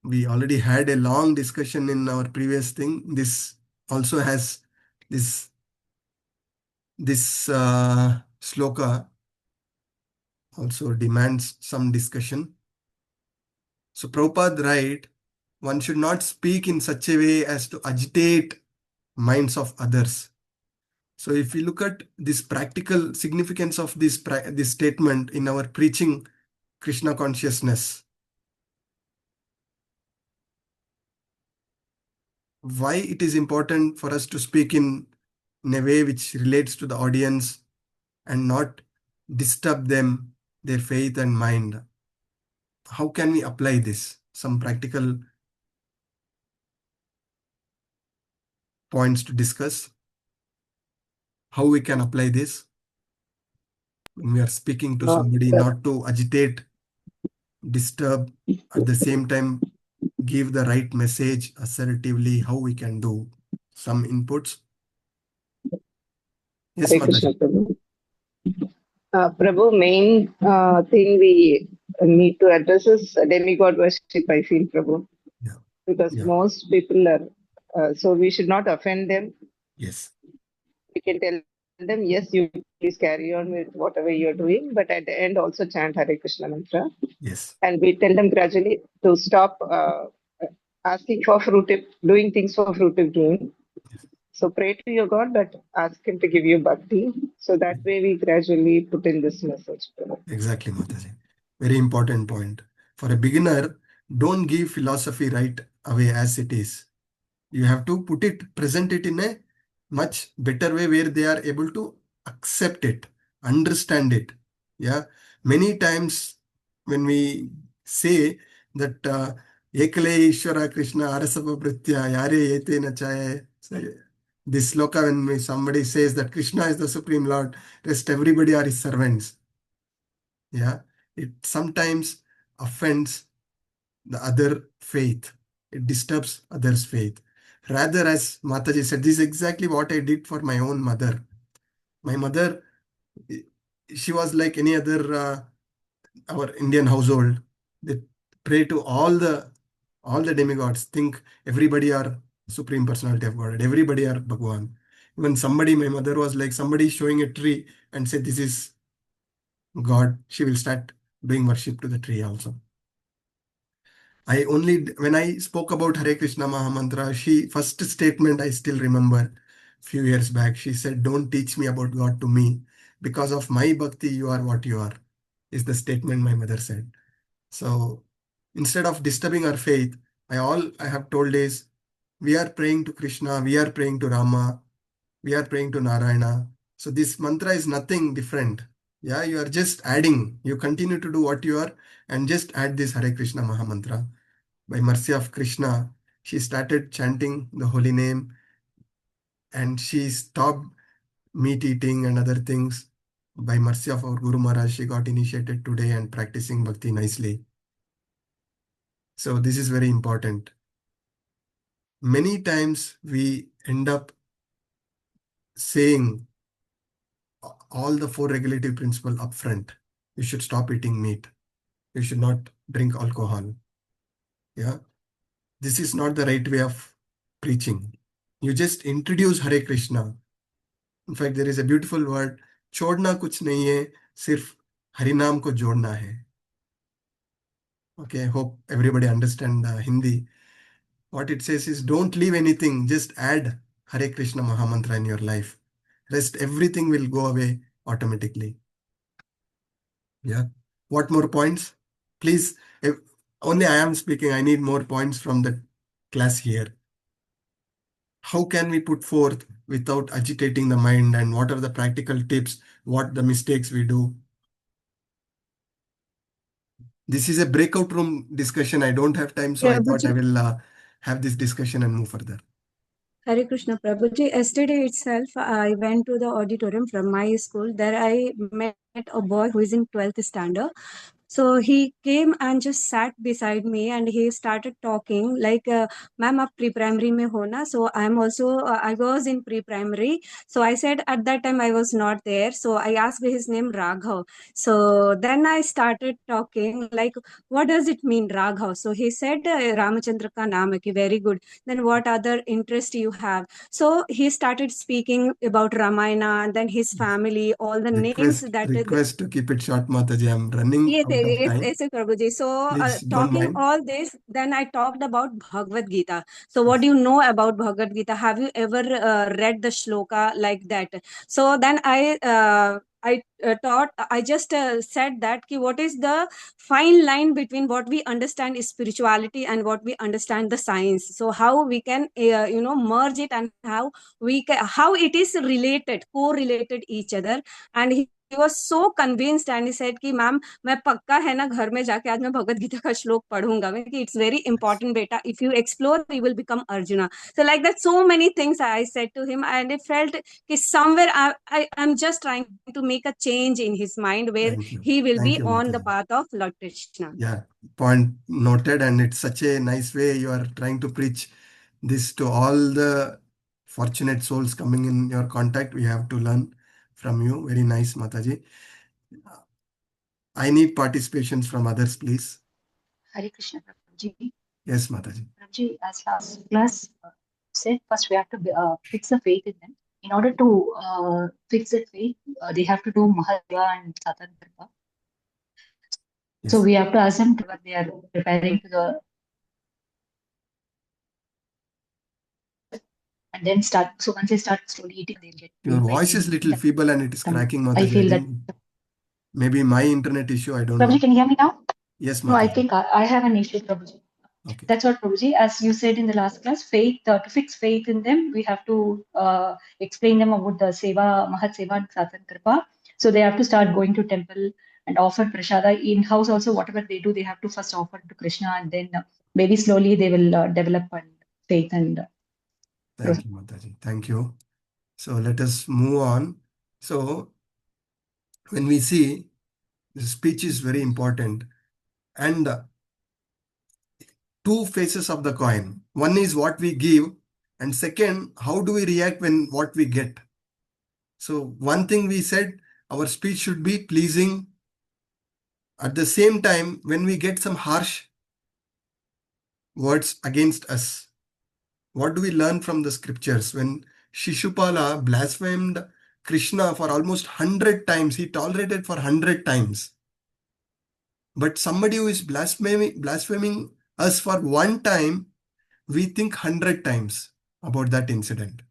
Speaker 1: we already had a long discussion in our previous thing. This also has this sloka also demands some discussion. So Prabhupada write, one should not speak in such a way as to agitate minds of others. So if we look at this practical significance of this statement in our preaching Krishna consciousness, why it is important for us to speak in a way which relates to the audience and not disturb them, their faith and mind. How can we apply this? Some practical points to discuss. How we can apply this when we are speaking to somebody, not to agitate, disturb, at the same time give the right message assertively. How we can do some inputs? Yes,
Speaker 5: Hare Krishna,
Speaker 1: Mataji.
Speaker 5: Prabhu. Prabhu, main thing we need to address is demigod worship, I feel, Prabhu.
Speaker 1: Yeah.
Speaker 5: Because
Speaker 1: Yeah.
Speaker 5: most people are, so we should not offend them.
Speaker 1: Yes.
Speaker 5: We can tell them, yes, you please carry on with whatever you're doing, but at the end also chant Hare Krishna mantra.
Speaker 1: Yes.
Speaker 5: And we tell them gradually to stop asking for fruitive, doing things for fruitive gain. So pray to your God, but ask him to give you bhakti. So that way we gradually put in this message.
Speaker 1: Exactly, Mataji. Very important point. For a beginner, don't give philosophy right away as it is. You have to present it in a much better way where they are able to accept it, understand it. Yeah. Many times when we say that Ekale Ishvara Krishna Arasava Bhritya Yare Ete Nachaye, this sloka, when somebody says that Krishna is the Supreme Lord, rest everybody are his servants. Yeah. It sometimes offends the other faith. It disturbs others' faith. Rather, as Mataji said, this is exactly what I did for my own mother. My mother, she was like any other our Indian household. They pray to all the demigods. Think everybody are Supreme Personality of God. Everybody are Bhagwan. When my mother was like somebody showing a tree and said this is God, she will start doing worship to the tree also. When I spoke about Hare Krishna Mahamantra, first statement I still remember few years back, she said, don't teach me about God to me. Because of my bhakti, you are what you are, is the statement my mother said. So instead of disturbing our faith, I have told is, we are praying to Krishna, we are praying to Rama, we are praying to Narayana. So this mantra is nothing different. Yeah, you are just adding. You continue to do what you are and just add this Hare Krishna Mahamantra. By mercy of Krishna, she started chanting the holy name and she stopped meat eating and other things. By mercy of our Guru Maharaj, she got initiated today and practicing bhakti nicely. So this is very important. Many times we end up saying all the 4 regulative principles upfront. You should stop eating meat. You should not drink alcohol. Yeah. This is not the right way of preaching. You just introduce Hare Krishna. In fact, there is a beautiful word, छोड़ना कुछ नहीं है, सिर्फ हरिनाम को जोड़ना है. Okay, I hope everybody understand Hindi. What it says is, don't leave anything, just add Hare Krishna Mahamantra in your life. Rest, everything will go away automatically. Yeah. What more points? Please, only I am speaking. I need more points from the class here. how can we put forth without agitating the mind, and what are the practical tips, what the mistakes we do. This is a breakout room discussion. I don't have time, so I thought I
Speaker 2: Prabhuji,
Speaker 1: will have this discussion and move further.
Speaker 2: Hare Krishna Prabhuji. Yesterday itself, I went to the auditorium from my school. There I met a boy who is in 12th standard. So he came and just sat beside me and he started talking like, "Ma'am, आप pre-primary में हो ना?" So I'm also, I was in pre-primary. So I said at that time I was not there. So I asked his name Raghav. So then I started talking like, "What does it mean, Raghav?" So he said, "Ramachandra ka naam hai ki." Very good. Then what other interest you have? So he started speaking about Ramayana and then his family, all the names that
Speaker 1: Request to keep it short, Mataji. I'm running
Speaker 2: Yes,
Speaker 1: out of
Speaker 2: yes,
Speaker 1: time.
Speaker 2: yes, Prabhuji. So,
Speaker 1: Please don't
Speaker 2: talking
Speaker 1: mind.
Speaker 2: all this, then I talked about Bhagavad Gita. So, what do you know about Bhagavad Gita? Have you ever read the shloka like that? So then I just said that ki what is the fine line between what we understand is spirituality and what we understand the science. So how we can merge it, and how it is related, correlated each other. And he was so convinced and he said कि ma'am मैं पक्का है ना घर में जाके आज मैं भगवत गीता का श्लोक पढ़ूंगा. It's very important beta, if you explore you will become Arjuna. So like that, so many things I said to him, and it felt कि somewhere I'm just trying to make a change in his mind where he will be on the path of Lord Krishna.
Speaker 1: Yeah, point noted, and it's such a nice way you are trying to preach this to all the fortunate souls coming in your contact. We have to learn from you. Very nice, Mataji. I need participations from others, please.
Speaker 9: Hare Krishna, Prabhuji.
Speaker 1: Yes, Mataji.
Speaker 9: Prabhuji, as last class said, first we have to fix the faith in them. In order to fix that faith, they have to do Mahadeva and Satan Kripa.
Speaker 1: Yes.
Speaker 9: So we have to ask them to what they are preparing to the, and then start. So once they start slowly eating, they'll get.
Speaker 1: Your voice is little feeble and it is cracking, Mataji.
Speaker 9: I feel that.
Speaker 1: Maybe my internet issue, I don't know.
Speaker 9: Prabhuji, can you hear me now?
Speaker 1: Yes, Mataji.
Speaker 9: No, I think I have an issue, Prabhuji.
Speaker 1: Okay.
Speaker 9: That's what, Prabhuji, as you said in the last class, faith, to fix faith in them, we have to explain them about the Seva, Mahat Seva and Satan Kripa. So they have to start going to temple and offer prasada in-house also. Whatever they do, they have to first offer to Krishna, and then maybe slowly they will develop faith and
Speaker 1: Thank you, Mataji. Thank you. So let us move on. So when we see the speech is very important, and two faces of the coin. One is what we give, and second, how do we react when what we get? So one thing we said, our speech should be pleasing. At the same time, when we get some harsh words against us, what do we learn from the scriptures? When Shishupala blasphemed Krishna for almost 100 times, he tolerated for 100 times. But somebody who is blaspheming us for one time, we think 100 times about that incident.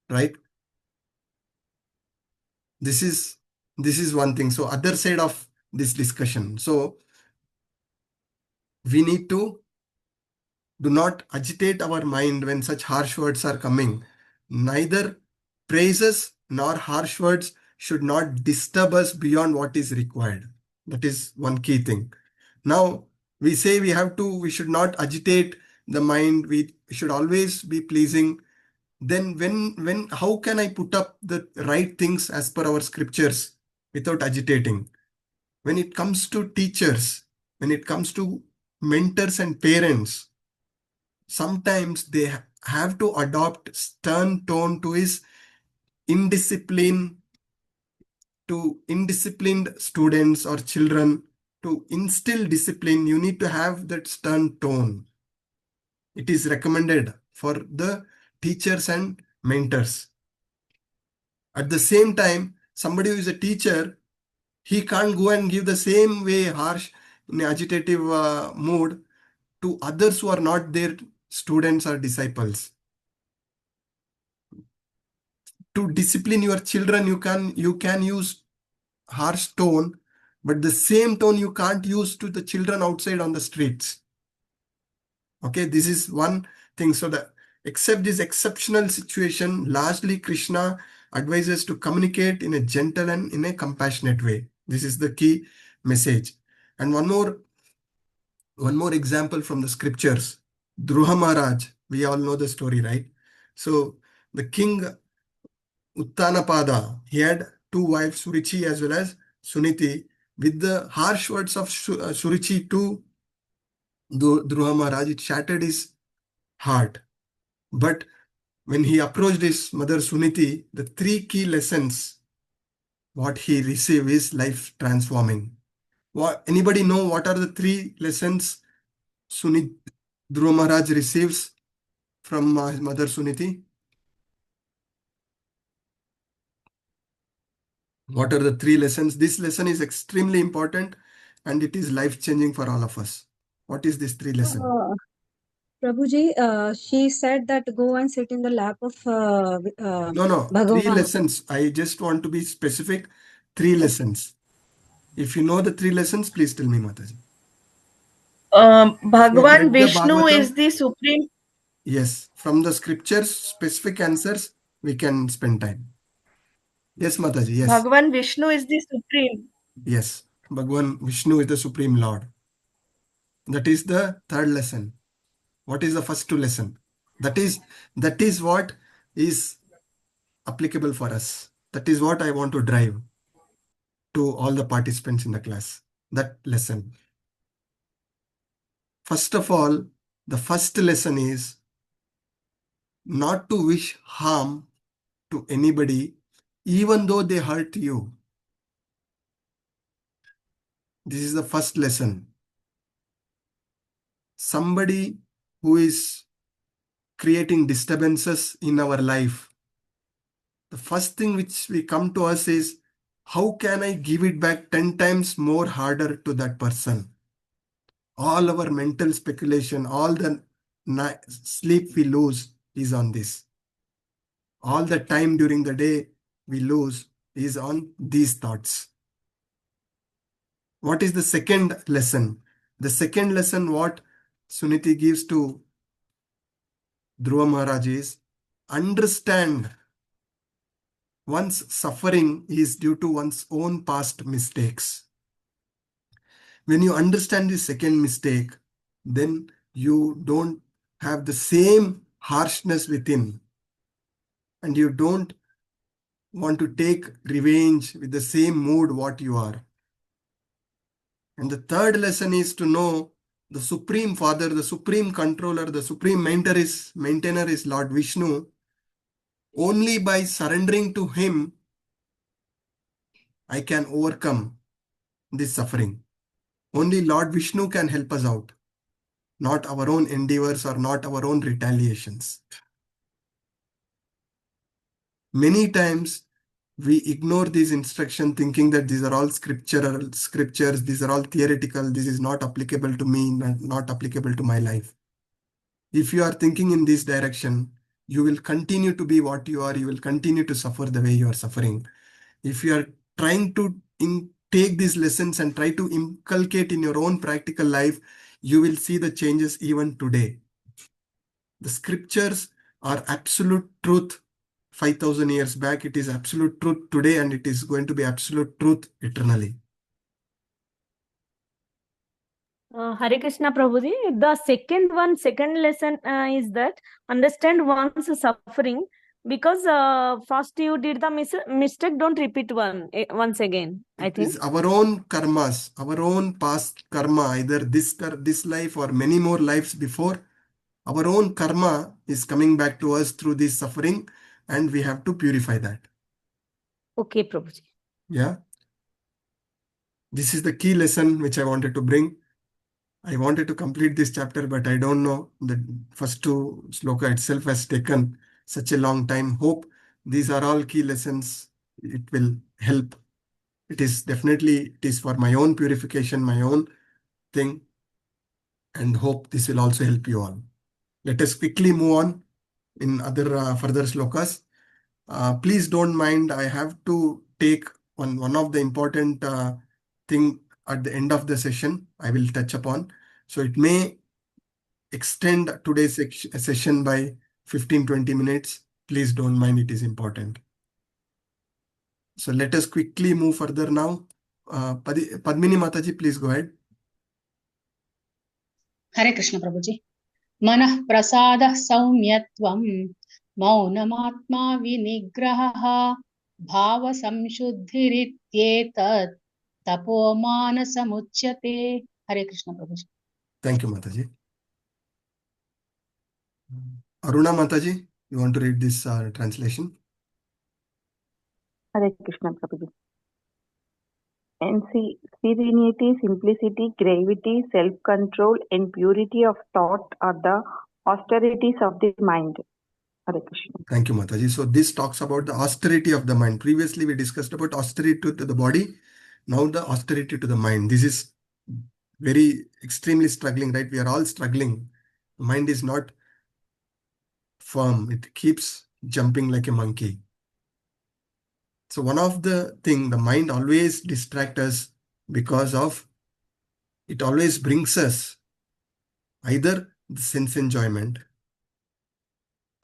Speaker 1: Right? This is one thing. So other side of this discussion. So we need to do not agitate our mind when such harsh words are coming. Neither praises nor harsh words should not disturb us beyond what is required. That is one key thing. Now, we say we should not agitate the mind. We should always be pleasing. Then how can I put up the right things as per our scriptures without agitating? When it comes to teachers, when it comes to mentors and parents, sometimes they have to adopt stern tone to his indisciplined students or children. To instill discipline, you need to have that stern tone. It is recommended for the teachers and mentors. At the same time, somebody who is a teacher, he can't go and give the same way harsh in an agitative mood to others who are not their students or disciples. To discipline your children, you can use harsh tone, but the same tone you can't use to the children outside on the streets. Okay, this is one thing. So that Except this exceptional situation, largely Krishna advises to communicate in a gentle and in a compassionate way. This is the key message. And one more example from the scriptures. Dhruva Maharaj, we all know the story, right? So the king Uttanapada, he had two wives, Surichi as well as Suniti. With the harsh words of Surichi to Dhruva Maharaj, it shattered his heart. But when he approached his mother Suniti, the three key lessons what he received is life transforming. Anybody know what are the three lessons Dhruva Maharaj receives from his mother Suniti? What are the three lessons? This lesson is extremely important and it is life-changing for all of us. What is this three lesson?
Speaker 2: Prabhuji, she said that go and sit in the lap of
Speaker 1: No, three
Speaker 2: Bhagavan.
Speaker 1: lessons. I just want to be specific. Three lessons. If you know the three lessons, please tell me, Mataji.
Speaker 6: Bhagavan
Speaker 1: Read the
Speaker 6: Vishnu is
Speaker 1: Bhagavatam.
Speaker 6: the supreme.
Speaker 1: Yes, from the scriptures, specific answers, we can spend time. Yes, Mataji, yes.
Speaker 6: Bhagavan Vishnu is the supreme.
Speaker 1: Yes, Bhagavan Vishnu is the Supreme Lord. That is the third lesson. What is the first two lesson? That is what is applicable for us. That is what I want to drive to all the participants in the class. That lesson. First of all, the first lesson is not to wish harm to anybody, even though they hurt you. This is the first lesson. Somebody who is creating disturbances in our life, the first thing which we come to us is, how can I give it back 10 times more harder to that person? All our mental speculation, all the sleep we lose is on this. All the time during the day we lose is on these thoughts. What is the second lesson? The second lesson what Suniti gives to Dhruva Maharaj is, understand one's suffering is due to one's own past mistakes. When you understand the second mistake, then you don't have the same harshness within, and you don't want to take revenge with the same mood what you are. And the third lesson is to know the Supreme Father, the Supreme Controller, the Supreme Maintainer is Lord Vishnu. Only by surrendering to Him, I can overcome this suffering. Only Lord Vishnu can help us out, not our own endeavors or not our own retaliations. Many times we ignore these instructions thinking that these are all scriptures, these are all theoretical, this is not applicable to me, not applicable to my life. If you are thinking in this direction, you will continue to be what you are, you will continue to suffer the way you are suffering. If you are trying to take these lessons and try to inculcate in your own practical life, you will see the changes even today. The scriptures are absolute truth. 5,000 years back, it is absolute truth today, and it is going to be absolute truth eternally.
Speaker 4: Hare Krishna Prabhuji. The second lesson is that understand one's suffering, because first you did the mistake, don't repeat once again. I think
Speaker 1: it's our own karmas, our own past karma, either this life or many more lives before. Our own karma is coming back to us through this suffering, and we have to purify that.
Speaker 4: Okay, Prabhuji.
Speaker 1: Yeah. This is the key lesson which I wanted to bring. I wanted to complete this chapter, but I don't know. The first two sloka itself has taken such a long time. Hope these are all key lessons. It will help. It is for my own purification, my own thing, and hope this will also help you all. Let us quickly move on in other further slokas. Please don't mind. I have to take one of the important thing at the end of the session. I will touch upon. So it may extend today's session by 15-20 minutes. Please don't mind, it is important. So let us quickly move further now. Padmini Mataji, please go ahead.
Speaker 12: Hare Krishna Prabhuji. Manah prasada saumyatvam maunamatma vinigraha bhava samshuddhirityetat tapo manasamuchyate. Hare Krishna Prabhuji.
Speaker 1: Thank you, Mataji. Aruna Mataji, you want to read this translation?
Speaker 8: Hare Krishna Prabhuji. And serenity, simplicity, gravity, self-control, and purity of thought are the austerities of the mind. Hare Krishna.
Speaker 1: Thank you, Mataji. So this talks about the austerity of the mind. Previously, we discussed about austerity to the body. Now the austerity to the mind. This is very extremely struggling, right? We are all struggling. The mind is not firm. It keeps jumping like a monkey. So one of the thing, the mind always distracts us because of it always brings us either the sense enjoyment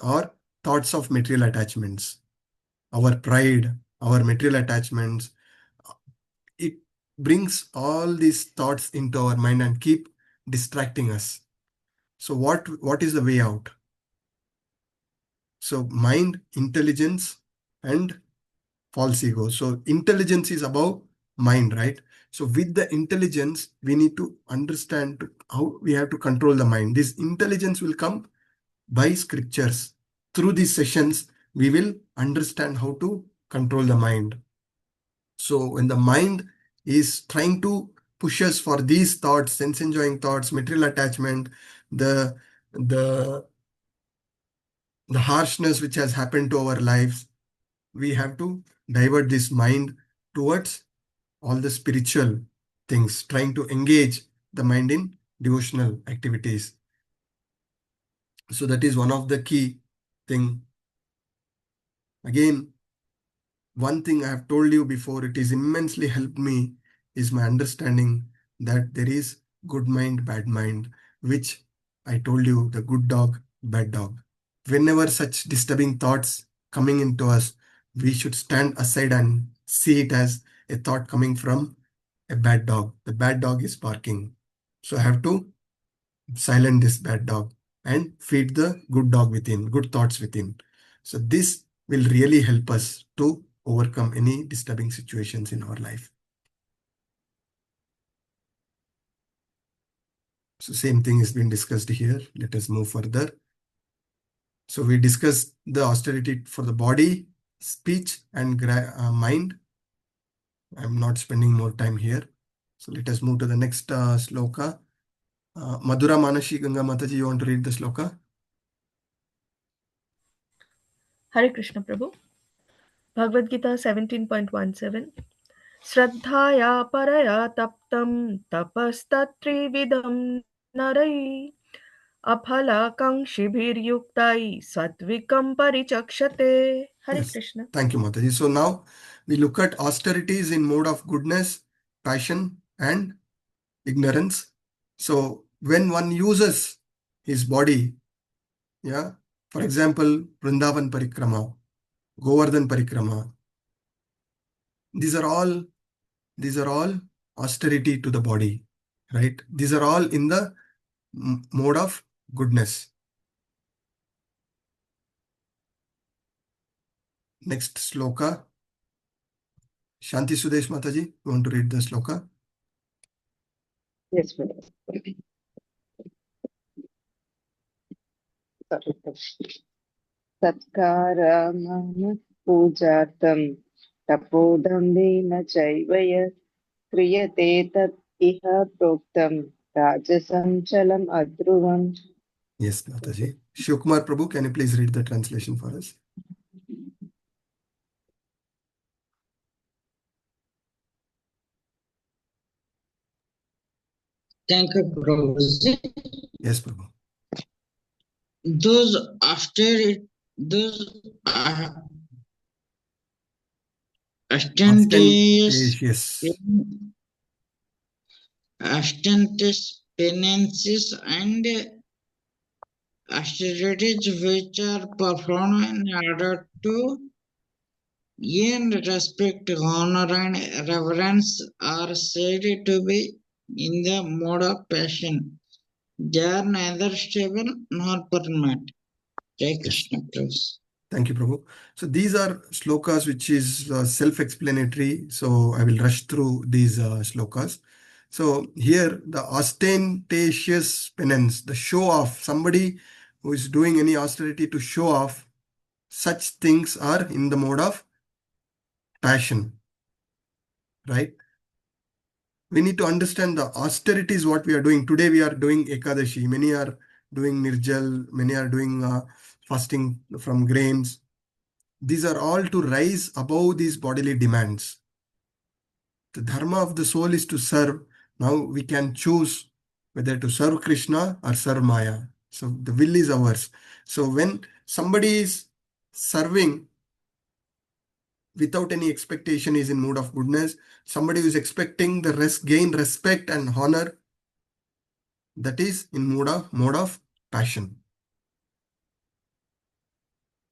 Speaker 1: or thoughts of material attachments, our pride, our material attachments. It brings all these thoughts into our mind and keep distracting us. So what is the way out? So mind, intelligence, and false ego. So intelligence is above mind, right? So with the intelligence, we need to understand how we have to control the mind. This intelligence will come by scriptures. Through these sessions, we will understand how to control the mind. So when the mind is trying to push us for these thoughts, sense-enjoying thoughts, material attachment, the harshness which has happened to our lives, we have to divert this mind towards all the spiritual things, trying to engage the mind in devotional activities. So that is one of the key thing. Again, one thing I have told you before, it is immensely helped me, is my understanding that there is good mind, bad mind, which I told you, the good dog, bad dog. Whenever such disturbing thoughts coming into us, we should stand aside and see it as a thought coming from a bad dog. The bad dog is barking. So I have to silence this bad dog and feed the good dog within, good thoughts within. So this will really help us to overcome any disturbing situations in our life. So same thing has been discussed here. Let us move further. So we discussed the austerity for the body, speech, and mind. I'm not spending more time here. So let us move to the next sloka. Madhura Manashi Ganga Mataji, you want to read the sloka?
Speaker 6: Hare Krishna Prabhu. Bhagavadgita 17.17. Shraddhaya paraya taptam tapastatrividam narai aphala kankshibhiryuktai satvikam parichakshate. Hare
Speaker 1: Yes.
Speaker 6: Krishna.
Speaker 1: Thank you, Mataji. So now we look at austerities in mode of goodness, passion, and ignorance. So when one uses his body, yeah, for example, Vrindavan Parikrama, Govardhan Parikrama, these are all austerity to the body, right? These are all in the mode of goodness. Next sloka. Shanti Sudesh Mataji, you want to read the sloka?
Speaker 5: Yes, madam. Satkaramana pujatam tapodambena chaivaya kriyate tat iha proktam rajasam chalam adruvam.
Speaker 1: Yes, Mataji. Shivkumar Prabhu, can you please read the translation for us?
Speaker 13: Thank you, Prabhuji.
Speaker 1: Yes, Prabhu.
Speaker 13: Those after it, those ostentatious penances and austerities which are performed in order to earn respect, honor, and reverence are said to be in the mode of passion. They are neither stable nor permanent. Jai Krishna Prabhu.
Speaker 1: Thank you, Prabhu. So these are slokas which is self-explanatory. So I will rush through these slokas. So here the ostentatious penance, the show off, somebody who is doing any austerity to show off, such things are in the mode of passion, right? We need to understand the austerity is what we are doing. Today we are doing Ekadashi. Many are doing Nirjal. Many are doing fasting from grains. These are all to rise above these bodily demands. The dharma of the soul is to serve. Now we can choose whether to serve Krishna or serve Maya. So the will is ours. So when somebody is serving without any expectation is in mood of goodness. Somebody who is expecting the gain respect and honor, that is in mode of passion.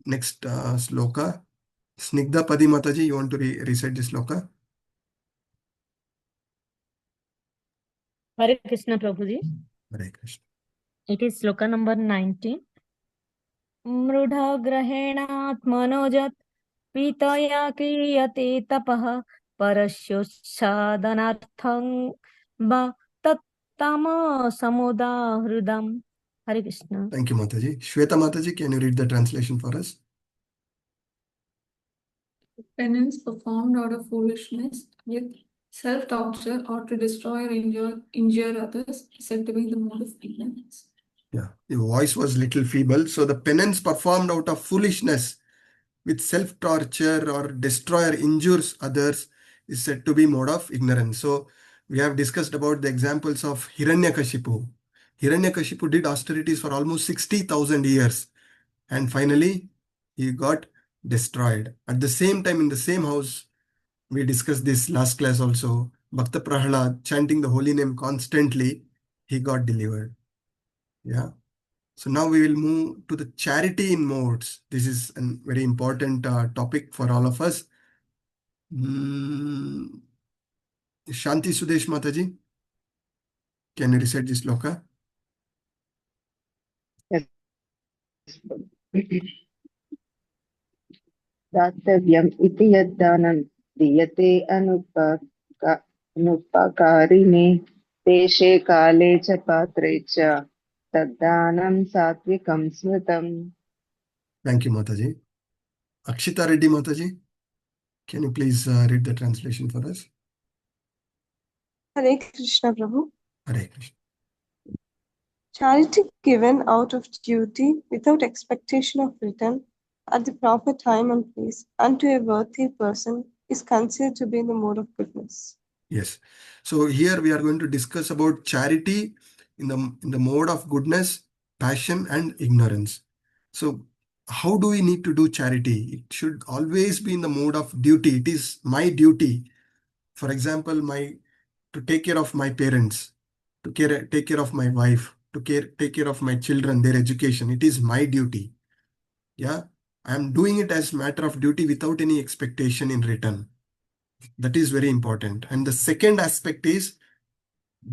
Speaker 1: Next sloka. Snigdha Padi Mataji, you want to recite this sloka?
Speaker 4: Hare Krishna Prabhuji.
Speaker 1: Hare Krishna.
Speaker 4: It is sloka number 19. Mrudha grahenatmanojat pitaya kriyate tapah parasyochadanatham ba tattama samudahridam. Hare Krishna.
Speaker 1: Thank you, Mataji. Shweta Mataji, can you read the translation for us?
Speaker 14: Penance performed out of foolishness with self-torture or to destroy or injure others is said to be the mode of penance.
Speaker 1: Yeah, your voice was little feeble. So the penance performed out of foolishness with self-torture or destroy or injures others is said to be mode of ignorance. So we have discussed about the examples of Hiranyakashipu. Hiranyakashipu did austerities for almost 60,000 years and finally he got destroyed. At the same time, in the same house, we discussed this last class also, Bhakta Prahlad chanting the holy name constantly, he got delivered. Yeah. So now we will move to the charity in modes. This is a very important topic for all of us. Shanti Sudesh Mataji, can you recite this sloka?
Speaker 5: Yes. Dattavyam iti yaddanam diyate anupakarine deshe kale cha patre cha taddanam satvikam smritam.
Speaker 1: Thank you, Mataji. Akshita Reddy Mataji, can you please read the translation for us?
Speaker 15: Hare Krishna Prabhu.
Speaker 1: Hare Krishna.
Speaker 15: Charity given out of duty without expectation of return at the proper time and place unto a worthy person is considered to be in the mode of goodness.
Speaker 1: Yes. So here we are going to discuss about charity in the mode of goodness, passion and ignorance. So how do we need to do charity? It should always be in the mode of duty. It is my duty. For example, to take care of my parents, to take care of my wife, to take care of my children, their education. It is my duty. Yeah. I am doing it as a matter of duty without any expectation in return. That is very important. And the second aspect is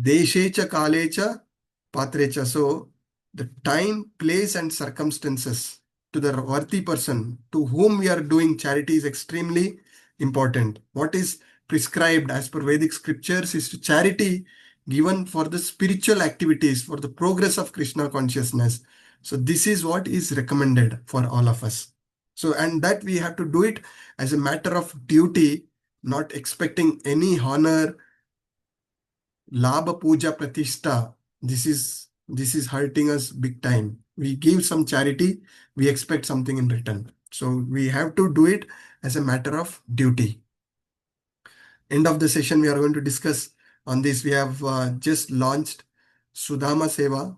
Speaker 1: Deshecha Kalecha Patrecha. So the time, place, and circumstances to the worthy person to whom we are doing charity is extremely important. What is prescribed as per Vedic scriptures is to charity given for the spiritual activities, for the progress of Krishna consciousness. So this is what is recommended for all of us. So, and that we have to do it as a matter of duty, not expecting any honor, Labha Puja Pratishta. This is hurting us big time. We give some charity, we expect something in return. So we have to do it as a matter of duty. End of the session, we are going to discuss on this. We have just launched Sudama Seva.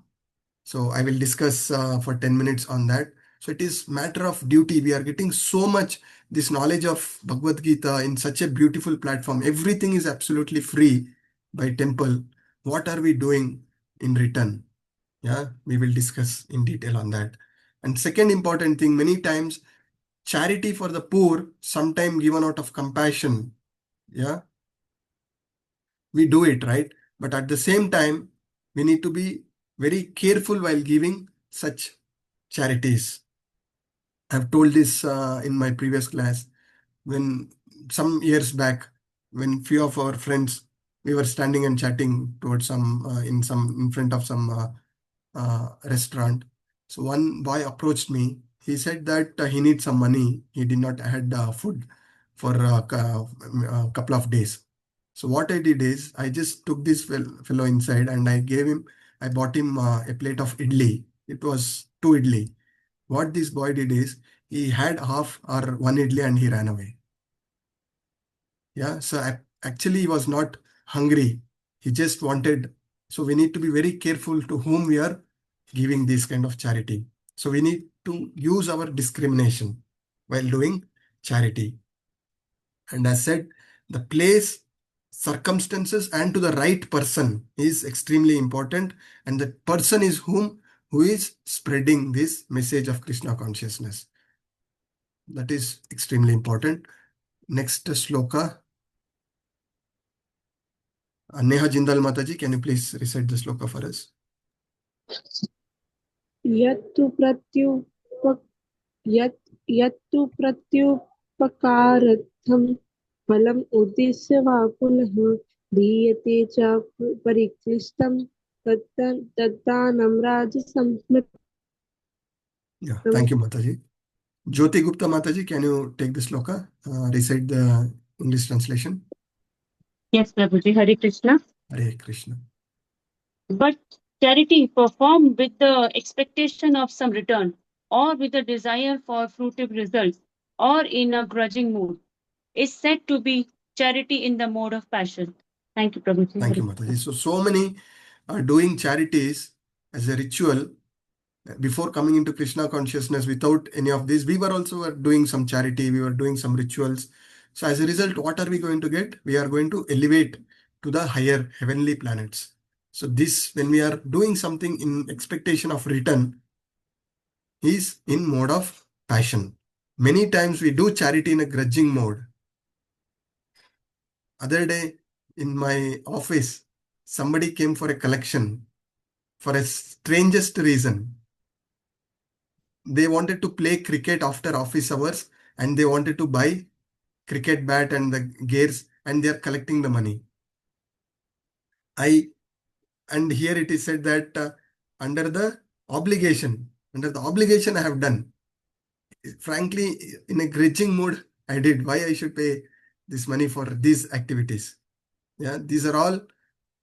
Speaker 1: So I will discuss for 10 minutes on that. So it is matter of duty. We are getting so much this knowledge of Bhagavadgita in such a beautiful platform. Everything is absolutely free by temple. What are we doing in return? Yeah, we will discuss in detail on that. And second important thing, many times charity for the poor, sometimes given out of compassion. Yeah, we do it, right? But at the same time, we need to be very careful while giving such charities. I've told this in my previous class. When some years back, when few of our friends, we were standing and chatting towards some in front of some restaurant. So one boy approached me. He said that he needs some money. He did not had food for a couple of days. So what I did is I just took this fellow inside and I bought him a plate of idli. It was 2 idli. What this boy did is he had half or 1 idli and he ran away. Yeah, so actually he was not hungry. He just wanted. So we need to be very careful to whom we are giving this kind of charity. So we need to use our discrimination while doing charity. And as said, the place, circumstances, and to the right person is extremely important. And the person is who is spreading this message of Krishna consciousness. That is extremely important. Next sloka. Neha Jindal Mataji, can you please recite the sloka for us?
Speaker 7: यत्तु प्रत्युपकारार्थं फलम् उद्दिश्य वा पुनः दीयते च परिक्लिष्टं तद्दानं राजसंस्मृतम्.
Speaker 1: Yeah, thank you, Mataji. Jyoti Gupta Mataji, can you take the sloka? Recite the English translation.
Speaker 9: Yes, Prabhuji. Hare Krishna.
Speaker 1: Hare Krishna.
Speaker 9: But charity performed with the expectation of some return, or with a desire for fruitive results, or in a grudging mood, is said to be charity in the mode of passion. Thank you, Prabhuji.
Speaker 1: Thank you, Mataji. So many are doing charities as a ritual before coming into Krishna consciousness. Without any of this, we were also doing some charity, we were doing some rituals. So as a result, what are we going to get? We are going to elevate to the higher heavenly planets. So this, when we are doing something in expectation of return, is in mode of passion. Many times we do charity in a grudging mode. Other day in my office, somebody came for a collection for a strangest reason. They wanted to play cricket after office hours and they wanted to buy cricket bat and the gears and they are collecting the money. And here it is said that under the obligation I have done. Frankly, in a grudging mood, I did. Why I should pay this money for these activities? Yeah, these are all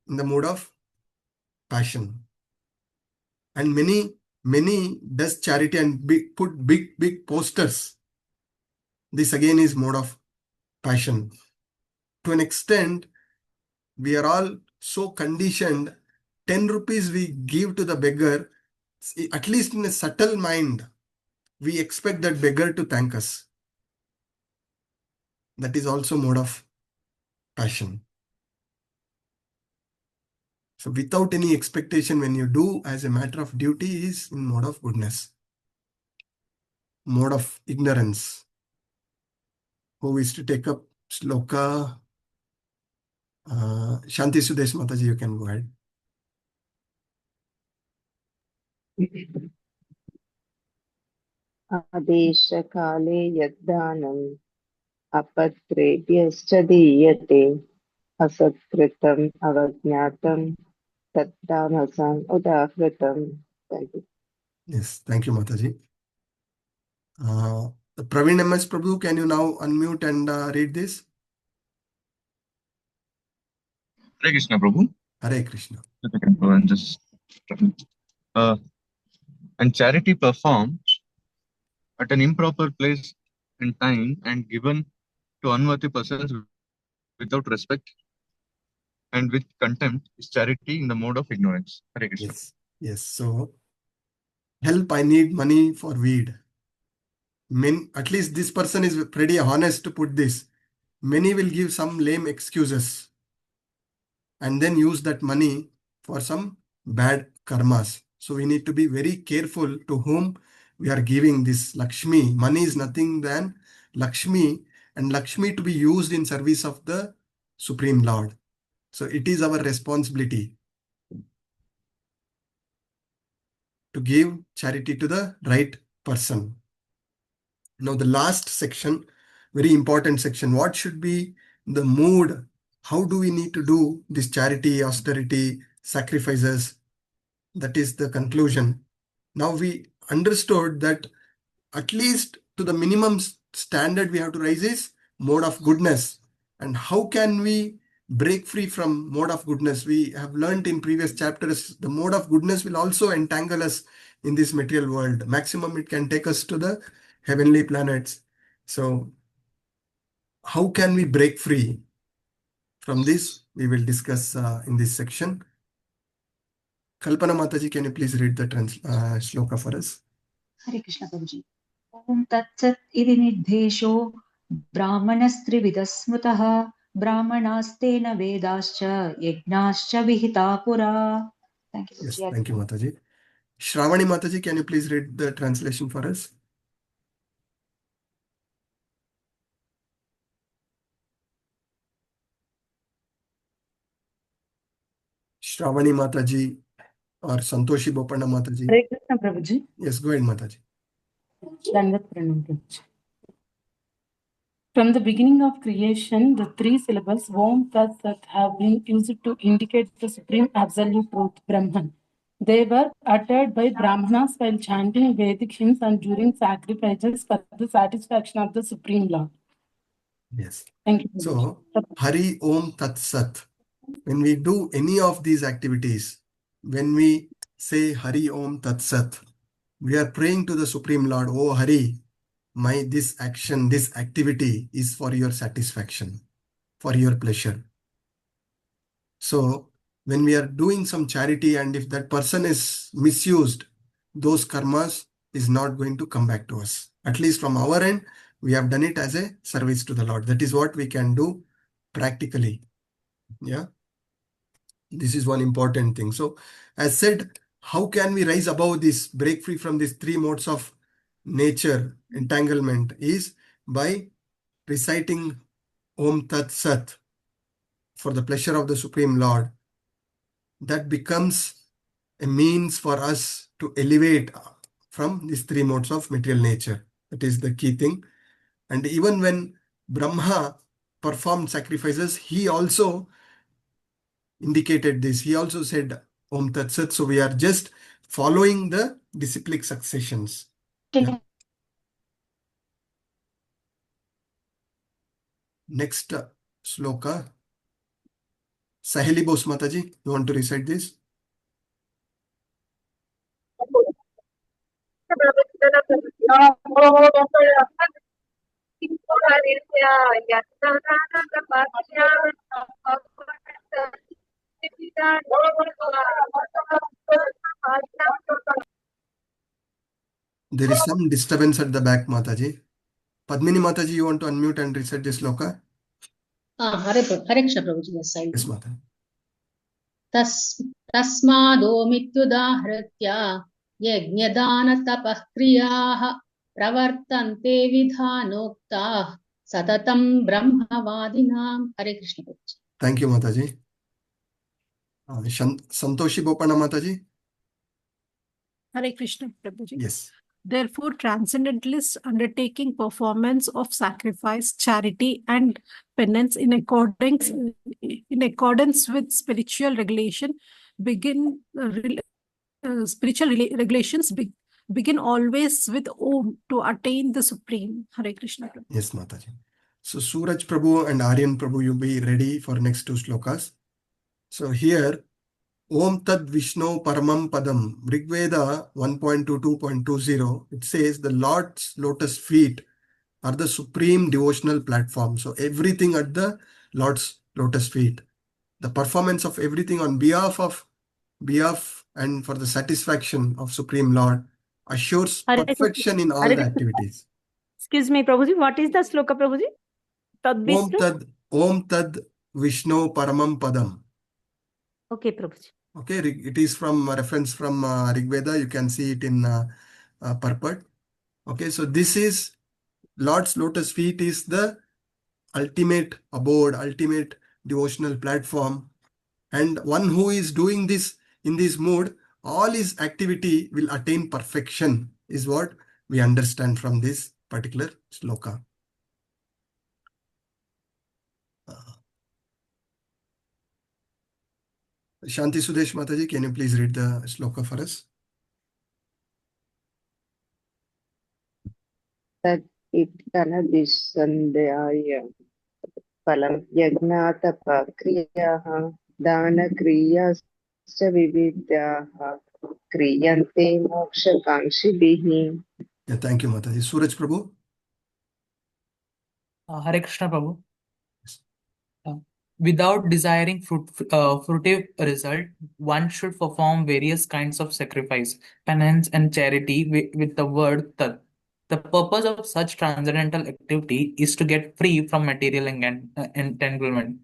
Speaker 1: in the mode of passion. And many does charity and put big posters. This again is mode of passion. To an extent, we are all so conditioned. 10 rupees we give to the beggar, at least in a subtle mind, we expect that beggar to thank us. That is also mode of passion. So without any expectation, when you do as a matter of duty, is in mode of goodness. Mode of ignorance. Who is to take up sloka? Shanti Sudesh Mataji, you can go ahead.
Speaker 5: आदेशकाले यद्दानम् अपत्रेभ्यश्च दीयते असत्कृतम् अवज्ञातं तद्दानसम् उदाहृतम्. Thank you.
Speaker 1: Yes, thank you, Mataji. Praveen MS Prabhu, can you now unmute and read this?
Speaker 16: Hare Krishna, Prabhu.
Speaker 1: Hare Krishna.
Speaker 16: And just and charity performed at an improper place and time and given to unworthy persons without respect and with contempt is charity in the mode of ignorance. Hare Krishna.
Speaker 1: Yes. So, help, I need money for weed. At least this person is pretty honest to put this. Many will give some lame excuses and then use that money for some bad karmas. So we need to be very careful to whom we are giving this Lakshmi. Money is nothing than Lakshmi, and Lakshmi to be used in service of the Supreme Lord. So it is our responsibility to give charity to the right person. Now the last section, very important section. What should be the mood? How do we need to do this charity, austerity, sacrifices? That is the conclusion. Now we understood that at least to the minimum standard we have to raise is mode of goodness. And how can we break free from mode of goodness? We have learned in previous chapters, the mode of goodness will also entangle us in this material world. Maximum it can take us to the heavenly planets. So how can we break free from this? We will discuss in this section. Kalpana Mataji, can you please read the shloka for us?
Speaker 9: Hare Krishna Prabhuji. Om Tat Sat Iti Nirdesho Brahmanasтрivida Brahmanastena Vedascha Yajnascha Vihita Pura. Thank you,
Speaker 1: Yes,
Speaker 9: Prabhuji.
Speaker 1: thank you, Mataji. Shravani Mataji, can you please read the translation for us? Shravani Mataji or Santoshi Bopana Mataji.
Speaker 12: Hare Krishna Prabhuji.
Speaker 1: Yes, go ahead, Mataji.
Speaker 12: Dandavat Pranam Prabhuji. From the beginning of creation, the three syllables Om Tat Sat have been used to indicate the supreme absolute truth, Brahman. They were uttered by Brahmanas while chanting Vedic hymns and during sacrifices for the satisfaction of the Supreme Lord.
Speaker 1: Yes.
Speaker 12: Thank you.
Speaker 1: So, Hari Om Tat Sat. When we do any of these activities, when we say Hari Om Tat Sat, we are praying to the Supreme Lord, Oh Hari, this action, this activity is for your satisfaction, for your pleasure. So when we are doing some charity and if that person is misused, those karmas is not going to come back to us. At least from our end, we have done it as a service to the Lord. That is what we can do practically. Yeah. This is one important thing. So as said, how can we rise above this, break free from these three modes of nature entanglement is by reciting Om Tat Sat for the pleasure of the Supreme Lord. That becomes a means for us to elevate from these three modes of material nature. That is the key thing. And even when Brahma performed sacrifices, he also indicated this. He also said Om Tat Sat. So we are just following the disciplic successions. Yeah. Next sloka. Sahili Bose Mataji, you want to recite this? There is some disturbance at the back, Mataji. Padmini Mataji, you want to unmute and recite this sloka?
Speaker 12: Hare Krishna Prabhuji, yes, I will.
Speaker 1: Yes, Mata.
Speaker 12: Tasmadomityudahritya yajnadana tapah kriyaah pravartante vidhanokta satatam brahmavadinam. Hare Krishna Prabhuji.
Speaker 1: Thank you, Mataji. Santoshi Bopana Mataji.
Speaker 17: Hare Krishna Prabhuji.
Speaker 1: Yes.
Speaker 17: Therefore, transcendentalists undertaking performance of sacrifice, charity, and penance in accordance with spiritual regulation begin begin always with Om to attain the Supreme. Hare Krishna Prabhuji.
Speaker 1: Yes, Mataji. So Suraj Prabhu and Aryan Prabhu, you be ready for next two slokas. So here, Om Tad Vishnu Paramam Padam, Rigveda 1.22.20, it says the Lord's lotus feet are the supreme devotional platform. So everything at the Lord's lotus feet. The performance of everything on behalf and for the satisfaction of Supreme Lord assures perfection in all the activities.
Speaker 4: Excuse me, Prabhuji. What is the sloka, Prabhuji?
Speaker 1: Om Tad Vishnu Paramam Padam.
Speaker 4: Okay, Prabhuji.
Speaker 1: Okay, it is from a reference from Rig Veda. You can see it in purport. Okay, so this is Lord's lotus feet is the ultimate abode, ultimate devotional platform. And one who is doing this in this mood, all his activity will attain perfection, is what we understand from this particular sloka. Shanti Sudesh Mataji, can you please read the sloka for us?
Speaker 5: Tat itkana disandhyaya phalam yajnatapa kriyaha dana kriyascha vividyaha kriyante moksha kangshibihi.
Speaker 1: Yeah, thank you, Mataji. Suraj Prabhu.
Speaker 18: Hare Krishna Prabhu. Without desiring fruitive result, one should perform various kinds of sacrifice, penance, and charity with the word Tat. The purpose of such transcendental activity is to get free from material entanglement.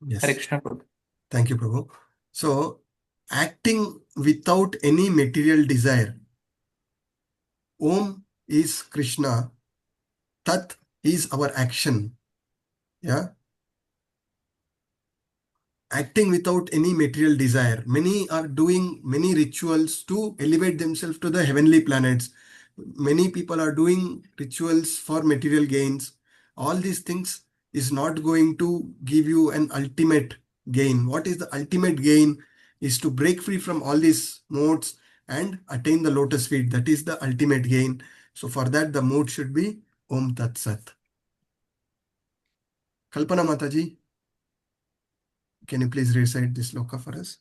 Speaker 1: Yes.
Speaker 18: Hare Krishna Prabhu.
Speaker 1: Thank you, Prabhu. So, acting without any material desire. Om is Krishna. Tat is our action. Yeah. Acting without any material desire. Many are doing many rituals to elevate themselves to the heavenly planets. Many people are doing rituals for material gains. All these things is not going to give you an ultimate gain. What is the ultimate gain is to break free from all these modes and attain the lotus feet. That is the ultimate gain. So for that, the mode should be Om Tat Sat. Kalpana Mataji, can you please recite this sloka for us?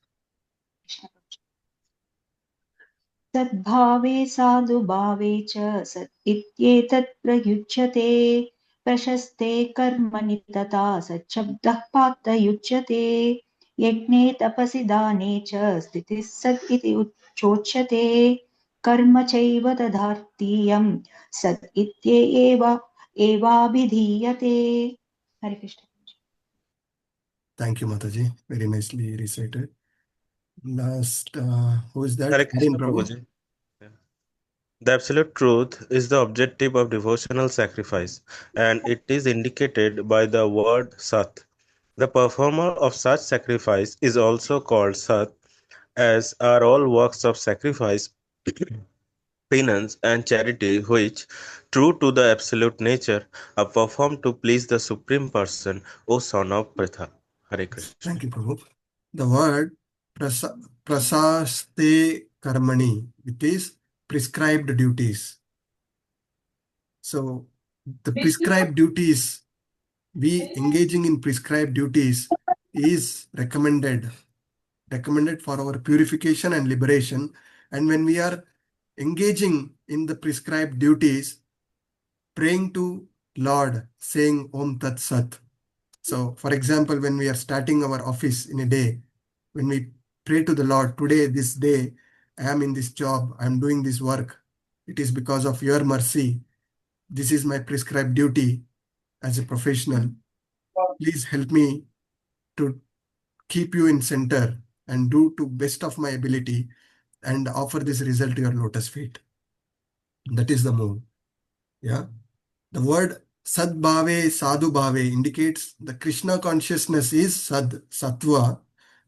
Speaker 9: सद्भावे साधुभावे च सत् इत्येतत् प्रयुज्यते प्रशस्ते कर्मणि तथा सच्छब्दः पार्थयुज्यते यज्ञे तपसि दाने च स्थितिः सत् इति उच्योच्यते कर्म चैव तदार्थीयं सत् एवाभिधीयते. हरे Krishna.
Speaker 1: Thank you, Mataji. Very nicely recited. Last, who is that?
Speaker 10: Hare Krishna
Speaker 1: Prabhu.
Speaker 10: Prabhuji. Yeah. The absolute truth is the objective of devotional sacrifice, and it is indicated by the word Sat. The performer of such sacrifice is also called Sat, as are all works of sacrifice, penance, and charity which, true to the absolute nature, are performed to please the Supreme Person, O son of Pritha. Hare Krishna.
Speaker 1: Thank you, Prabhu. The word prasaste karmani, it is prescribed duties. So the prescribed duties, we engaging in prescribed duties is recommended for our purification and liberation. And when we are engaging in the prescribed duties, praying to Lord, saying Om Tat Sat. So, for example, when we are starting our office in a day, when we pray to the Lord, today, this day, I am in this job, I am doing this work. It is because of your mercy. This is my prescribed duty as a professional. Please help me to keep you in center and do to best of my ability and offer this result to your lotus feet. That is the move. Yeah. The word Sadbhave, Sadhubhave indicates the Krishna consciousness is Sad, Sattva,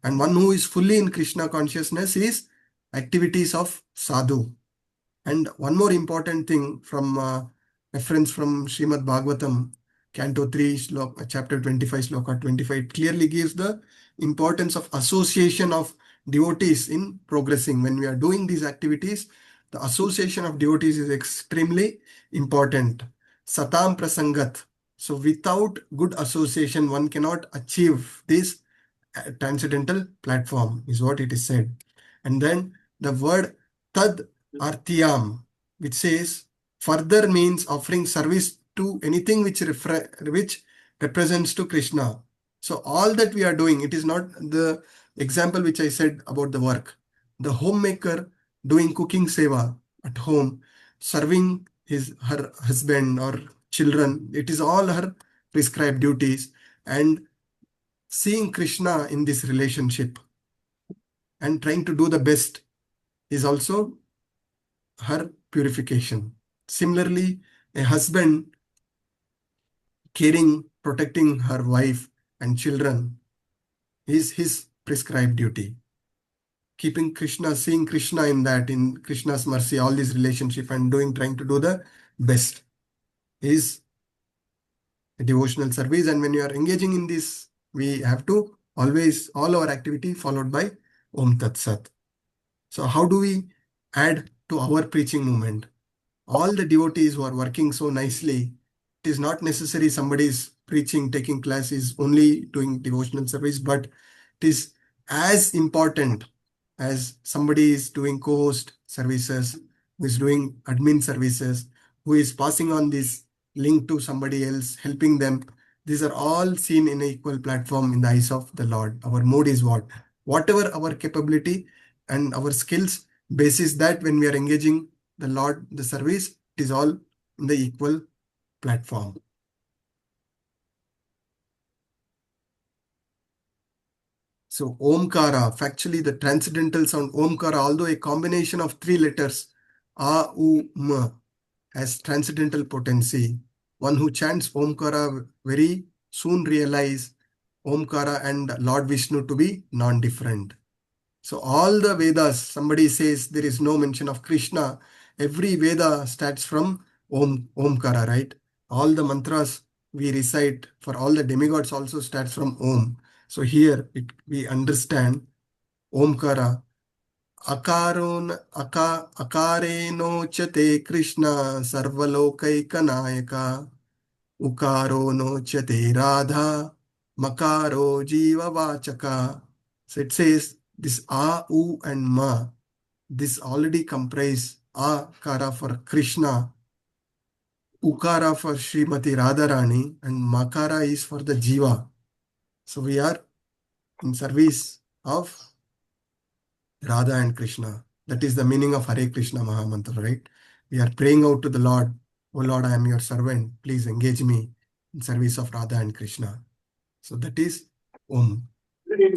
Speaker 1: and one who is fully in Krishna consciousness is activities of Sadhu. And one more important thing from reference from Srimad Bhagavatam, Canto 3, chapter 25, Sloka 25, it clearly gives the importance of association of devotees in progressing. When we are doing these activities, the association of devotees is extremely important. Satam prasangat. So without good association, one cannot achieve this transcendental platform, is what it is said. And then the word tad artiyam, which says further, means offering service to anything which represents to Krishna. So all that we are doing, it is not the example which I said about the work. The homemaker doing cooking seva at home, serving her husband or children, it is all her prescribed duties, and seeing Krishna in this relationship. and trying to do the best is also her purification. Similarly, a husband caring, protecting her wife and children is his prescribed duty. Keeping Krishna, seeing Krishna in that, in Krishna's mercy, all these relationship and trying to do the best is a devotional service. And when you are engaging in this, we have to always, all our activity followed by Om Tat Sat. So how do we add to our preaching movement? All the devotees who are working so nicely, it is not necessary somebody is preaching, taking classes, only doing devotional service, but it is as important as somebody is doing co-host services, who is doing admin services, who is passing on this link to somebody else, helping them. These are all seen in an equal platform in the eyes of the Lord. Our mode is what? Whatever our capability and our skills, basis that when we are engaging the Lord, the service, it is all in the equal platform. So Omkara, factually the transcendental sound Omkara, although a combination of 3 letters, A, U, M, has transcendental potency. One who chants Omkara very soon realize Omkara and Lord Vishnu to be non-different. So all the Vedas, somebody says there is no mention of Krishna, every Veda starts from Omkara, right? All the mantras we recite for all the demigods also starts from Om. So here we understand Omkara. Akareno chate Krishna sarvalokaikanayaka. Ukaro no chate Radha. Makaro jiva vachaka. So it says this A, U and Ma. This already comprise Akara for Krishna, Ukara for Srimati Radharani, and Makara is for the Jiva. So we are in service of Radha and Krishna. That is the meaning of Hare Krishna Mahamantra, right? We are praying out to the Lord. Oh Lord, I am your servant. Please engage me in service of Radha and Krishna. So that is Om. Hare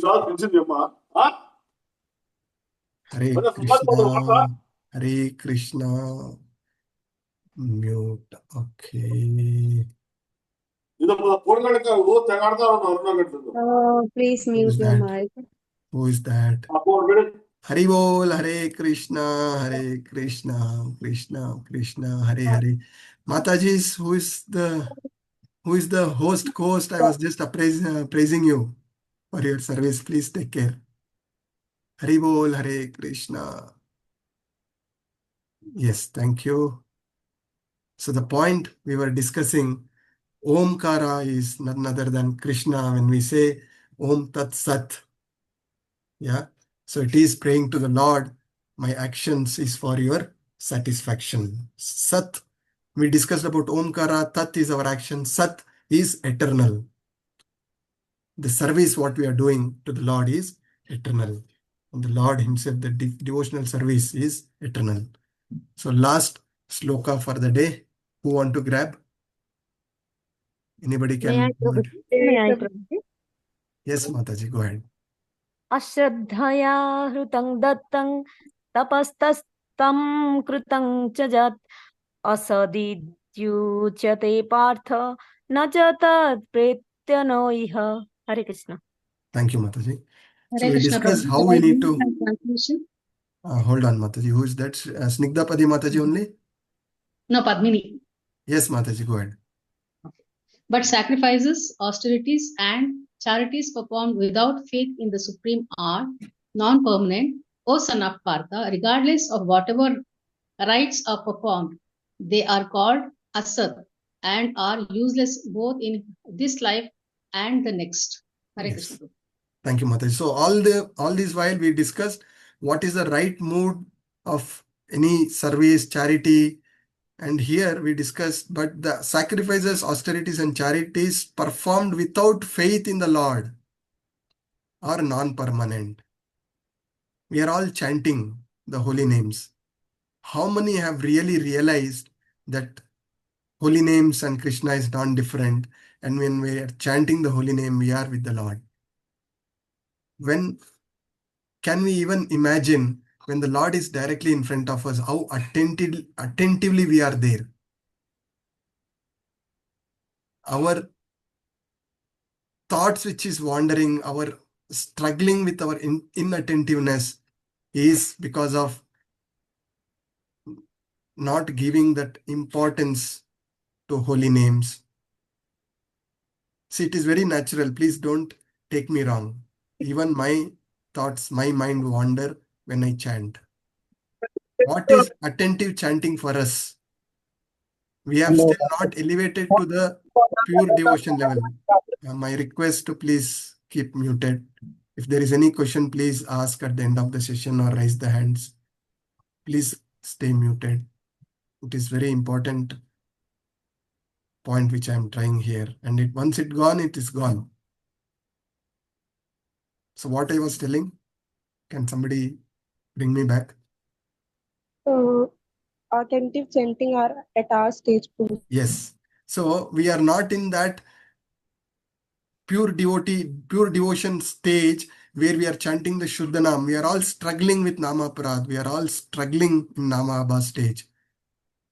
Speaker 1: Krishna. Hare Krishna. Mute. Okay.
Speaker 2: Please mute
Speaker 1: Who's
Speaker 2: your
Speaker 1: that?
Speaker 2: mic.
Speaker 1: Who is that? Hari Bol, Hare Krishna, Hare Krishna, Krishna, Krishna, Hare Hare. Mataji's, who is the host, co-host? I was just praising you for your service. Please take care. Hari Bol, Hare Krishna. Yes, thank you. So the point we were discussing, Omkara is none other than Krishna. When we say Om Tat Sat, yeah, so it is praying to the Lord, my actions is for your satisfaction. Sat, we discussed about Omkara, Tat is our action, Sat is eternal. The service what we are doing to the Lord is eternal. And the Lord himself, the devotional service is eternal. So last sloka for the day, who want to grab? Anybody
Speaker 4: May I,
Speaker 1: can go ahead.
Speaker 4: May I, Prabhuji?
Speaker 1: Yes, Mataji, go ahead.
Speaker 4: अश्रद्धया हृतं दत्तं तपस्तस्तं कृतं च यत् असदिद्युच्यते पार्थ न च तत्प्रेत्य no इह. Hare Krishna.
Speaker 1: Thank you, Mataji. So
Speaker 9: Hare
Speaker 1: we
Speaker 9: Krishna,
Speaker 1: discussed
Speaker 9: Prabhu.
Speaker 1: how we need to.
Speaker 9: Translation?
Speaker 1: Hold on, Mataji. Who is that? Snigdha Padi Mataji only?
Speaker 9: No, Padmini.
Speaker 1: Yes, Mataji, go ahead.
Speaker 9: But sacrifices, austerities, and charities performed without faith in the Supreme are non-permanent. O son of Partha, regardless of whatever rites are performed, they are called asat and are useless both in this life and the next. Hare
Speaker 1: Yes.
Speaker 9: Krishna.
Speaker 1: Thank you, Mataji. So all this while we discussed what is the right mood of any service, charity, and here we discussed, but the sacrifices, austerities, and charities performed without faith in the Lord are non-permanent. We are all chanting the holy names. How many have really realized that holy names and Krishna is non-different, and when we are chanting the holy name, we are with the Lord? When can we even imagine when the Lord is directly in front of us, how attentively we are there? Our thoughts which is wandering, our struggling with our inattentiveness is because of not giving that importance to holy names. See, it is very natural. Please don't take me wrong. Even my thoughts, my mind wander when I chant. What is attentive chanting for us? We have still not elevated to the pure devotion level. My request to please keep muted. If there is any question, please ask at the end of the session or raise the hands. Please stay muted. It is very important point which I am trying here. And once it gone, it is gone. So what I was telling, can somebody bring me back?
Speaker 7: Attentive chanting are at our stage.
Speaker 1: Yes. So we are not in that pure devotion stage where we are chanting the Shuddhanam. We are all struggling with Namaparad. We are all struggling in Nama Abha stage.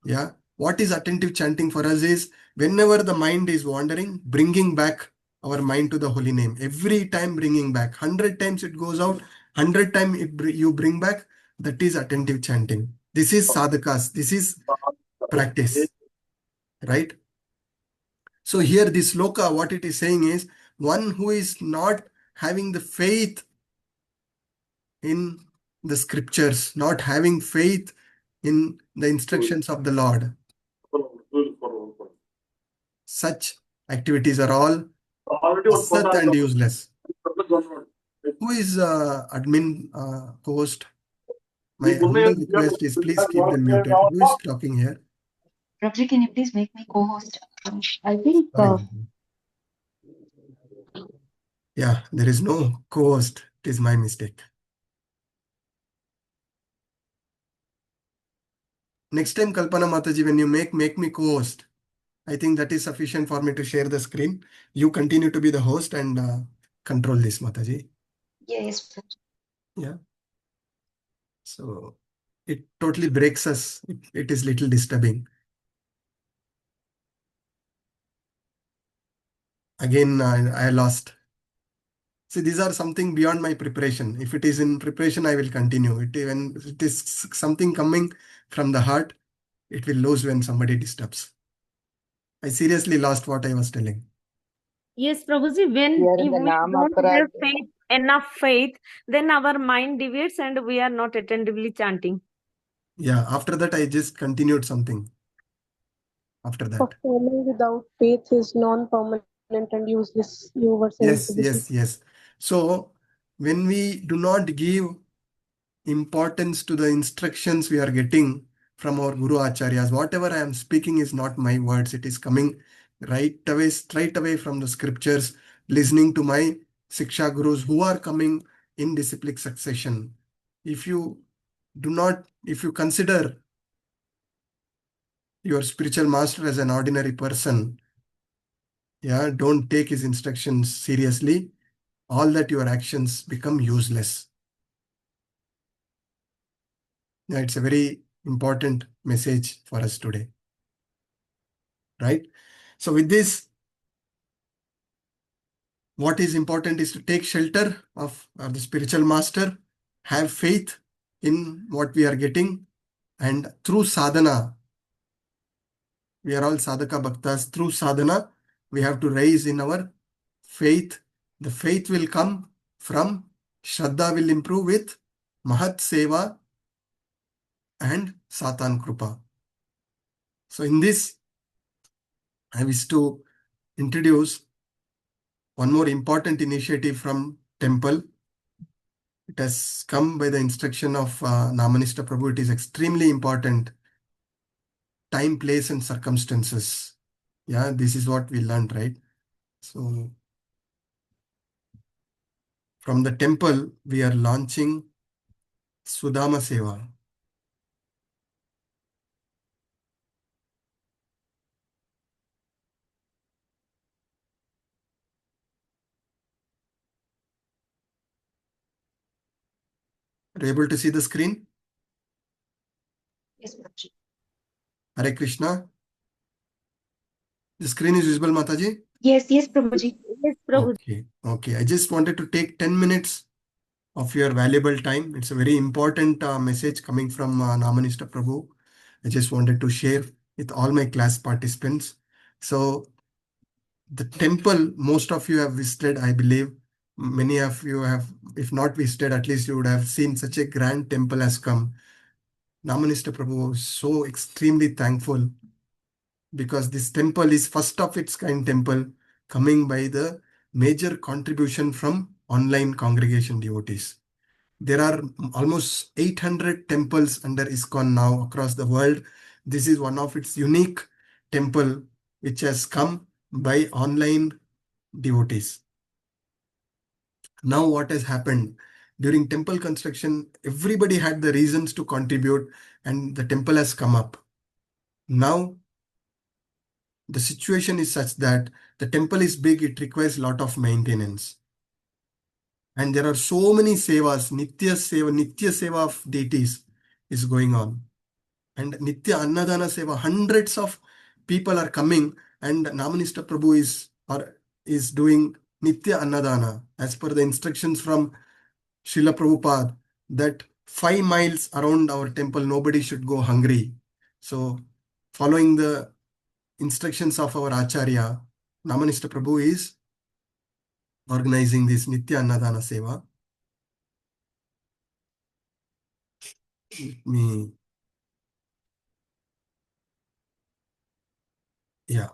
Speaker 1: Yeah. What is attentive chanting for us is whenever the mind is wandering, bringing back our mind to the holy name. Every time bringing back. 100 times it goes out, 100 times you bring back. That is attentive chanting. This is sadhakas. This is practice. Right? So here this sloka, what it is saying is, one who is not having the faith in the scriptures, not having faith in the instructions of the Lord, such activities are all asat and useless. Who is admin host? My humble request is please keep them muted. Who is talking here?
Speaker 9: Prabhuji, can you please make me co-host? I think
Speaker 1: Sorry. Yeah, there is no co-host. It is my mistake. Next time, Kalpana Mataji, when you make me co-host, I think that is sufficient for me to share the screen. You continue to be the host and control this, Mataji.
Speaker 9: yes.
Speaker 1: Yeah. So it totally breaks us. It is little disturbing. Again, I lost. See, these are something beyond my preparation. If it is in preparation, I will continue. When it is something coming from the heart, it will lose when somebody disturbs. I seriously lost what I was telling.
Speaker 4: Yes, Prabhuji, when
Speaker 5: Here in
Speaker 4: if
Speaker 5: the
Speaker 4: we don't
Speaker 5: Namaparad,
Speaker 4: have faith, enough faith, then our mind deviates and we are not attentively chanting.
Speaker 1: Yeah, after that, I just continued something. After that.
Speaker 7: Performing without faith is non-permanent and useless. You were saying.
Speaker 1: Yes. So when we do not give importance to the instructions we are getting from our Guru Acharyas, whatever I am speaking is not my words. It is coming straight away from the scriptures, listening to my Siksha Gurus who are coming in disciplic succession. If you consider your spiritual master as an ordinary person, yeah, don't take his instructions seriously. All that your actions become useless. Yeah, it's a very important message for us today. Right? So with this, what is important is to take shelter of the spiritual master, have faith in what we are getting, and through sadhana, we are all sadhaka bhaktas, through sadhana, we have to raise in our faith. The faith will come from Shraddha will improve with Mahat Seva and Satan Krupa. So in this, I wish to introduce one more important initiative from temple. It has come by the instruction of Namanishta Prabhu. It is extremely important. Time, place, and circumstances. Yeah, this is what we learned, right? So from the temple, we are launching Sudama Seva. Are you able to see the screen?
Speaker 9: Yes, Prabhuji.
Speaker 1: Hare Krishna. The screen is visible, Mataji?
Speaker 9: Yes, Prabhuji.
Speaker 4: Yes, Prabhuji.
Speaker 1: Okay. Okay. I just wanted to take 10 minutes of your valuable time. It's a very important message coming from Namanista Prabhu. I just wanted to share with all my class participants. So the temple, most of you have visited, I believe. Many of you have, if not visited, at least you would have seen such a grand temple has come. Namanista Prabhu is so extremely thankful because this temple is first of its kind temple coming by the major contribution from online congregation devotees. There are almost 800 temples under ISKCON now across the world. This is one of its unique temple which has come by online devotees. Now what has happened? During temple construction, everybody had the reasons to contribute and the temple has come up. Now the situation is such that the temple is big, it requires a lot of maintenance. And there are so many sevas, Nitya seva of deities is going on. And Nitya Annadana Seva, hundreds of people are coming and Namanista Prabhu is doing Nitya Annadana as per the instructions from Srila Prabhupada that 5 miles around our temple, nobody should go hungry. So following the instructions of our Acharya, Namanista Prabhu is organizing this Nitya Annadana Seva. Let me, yeah.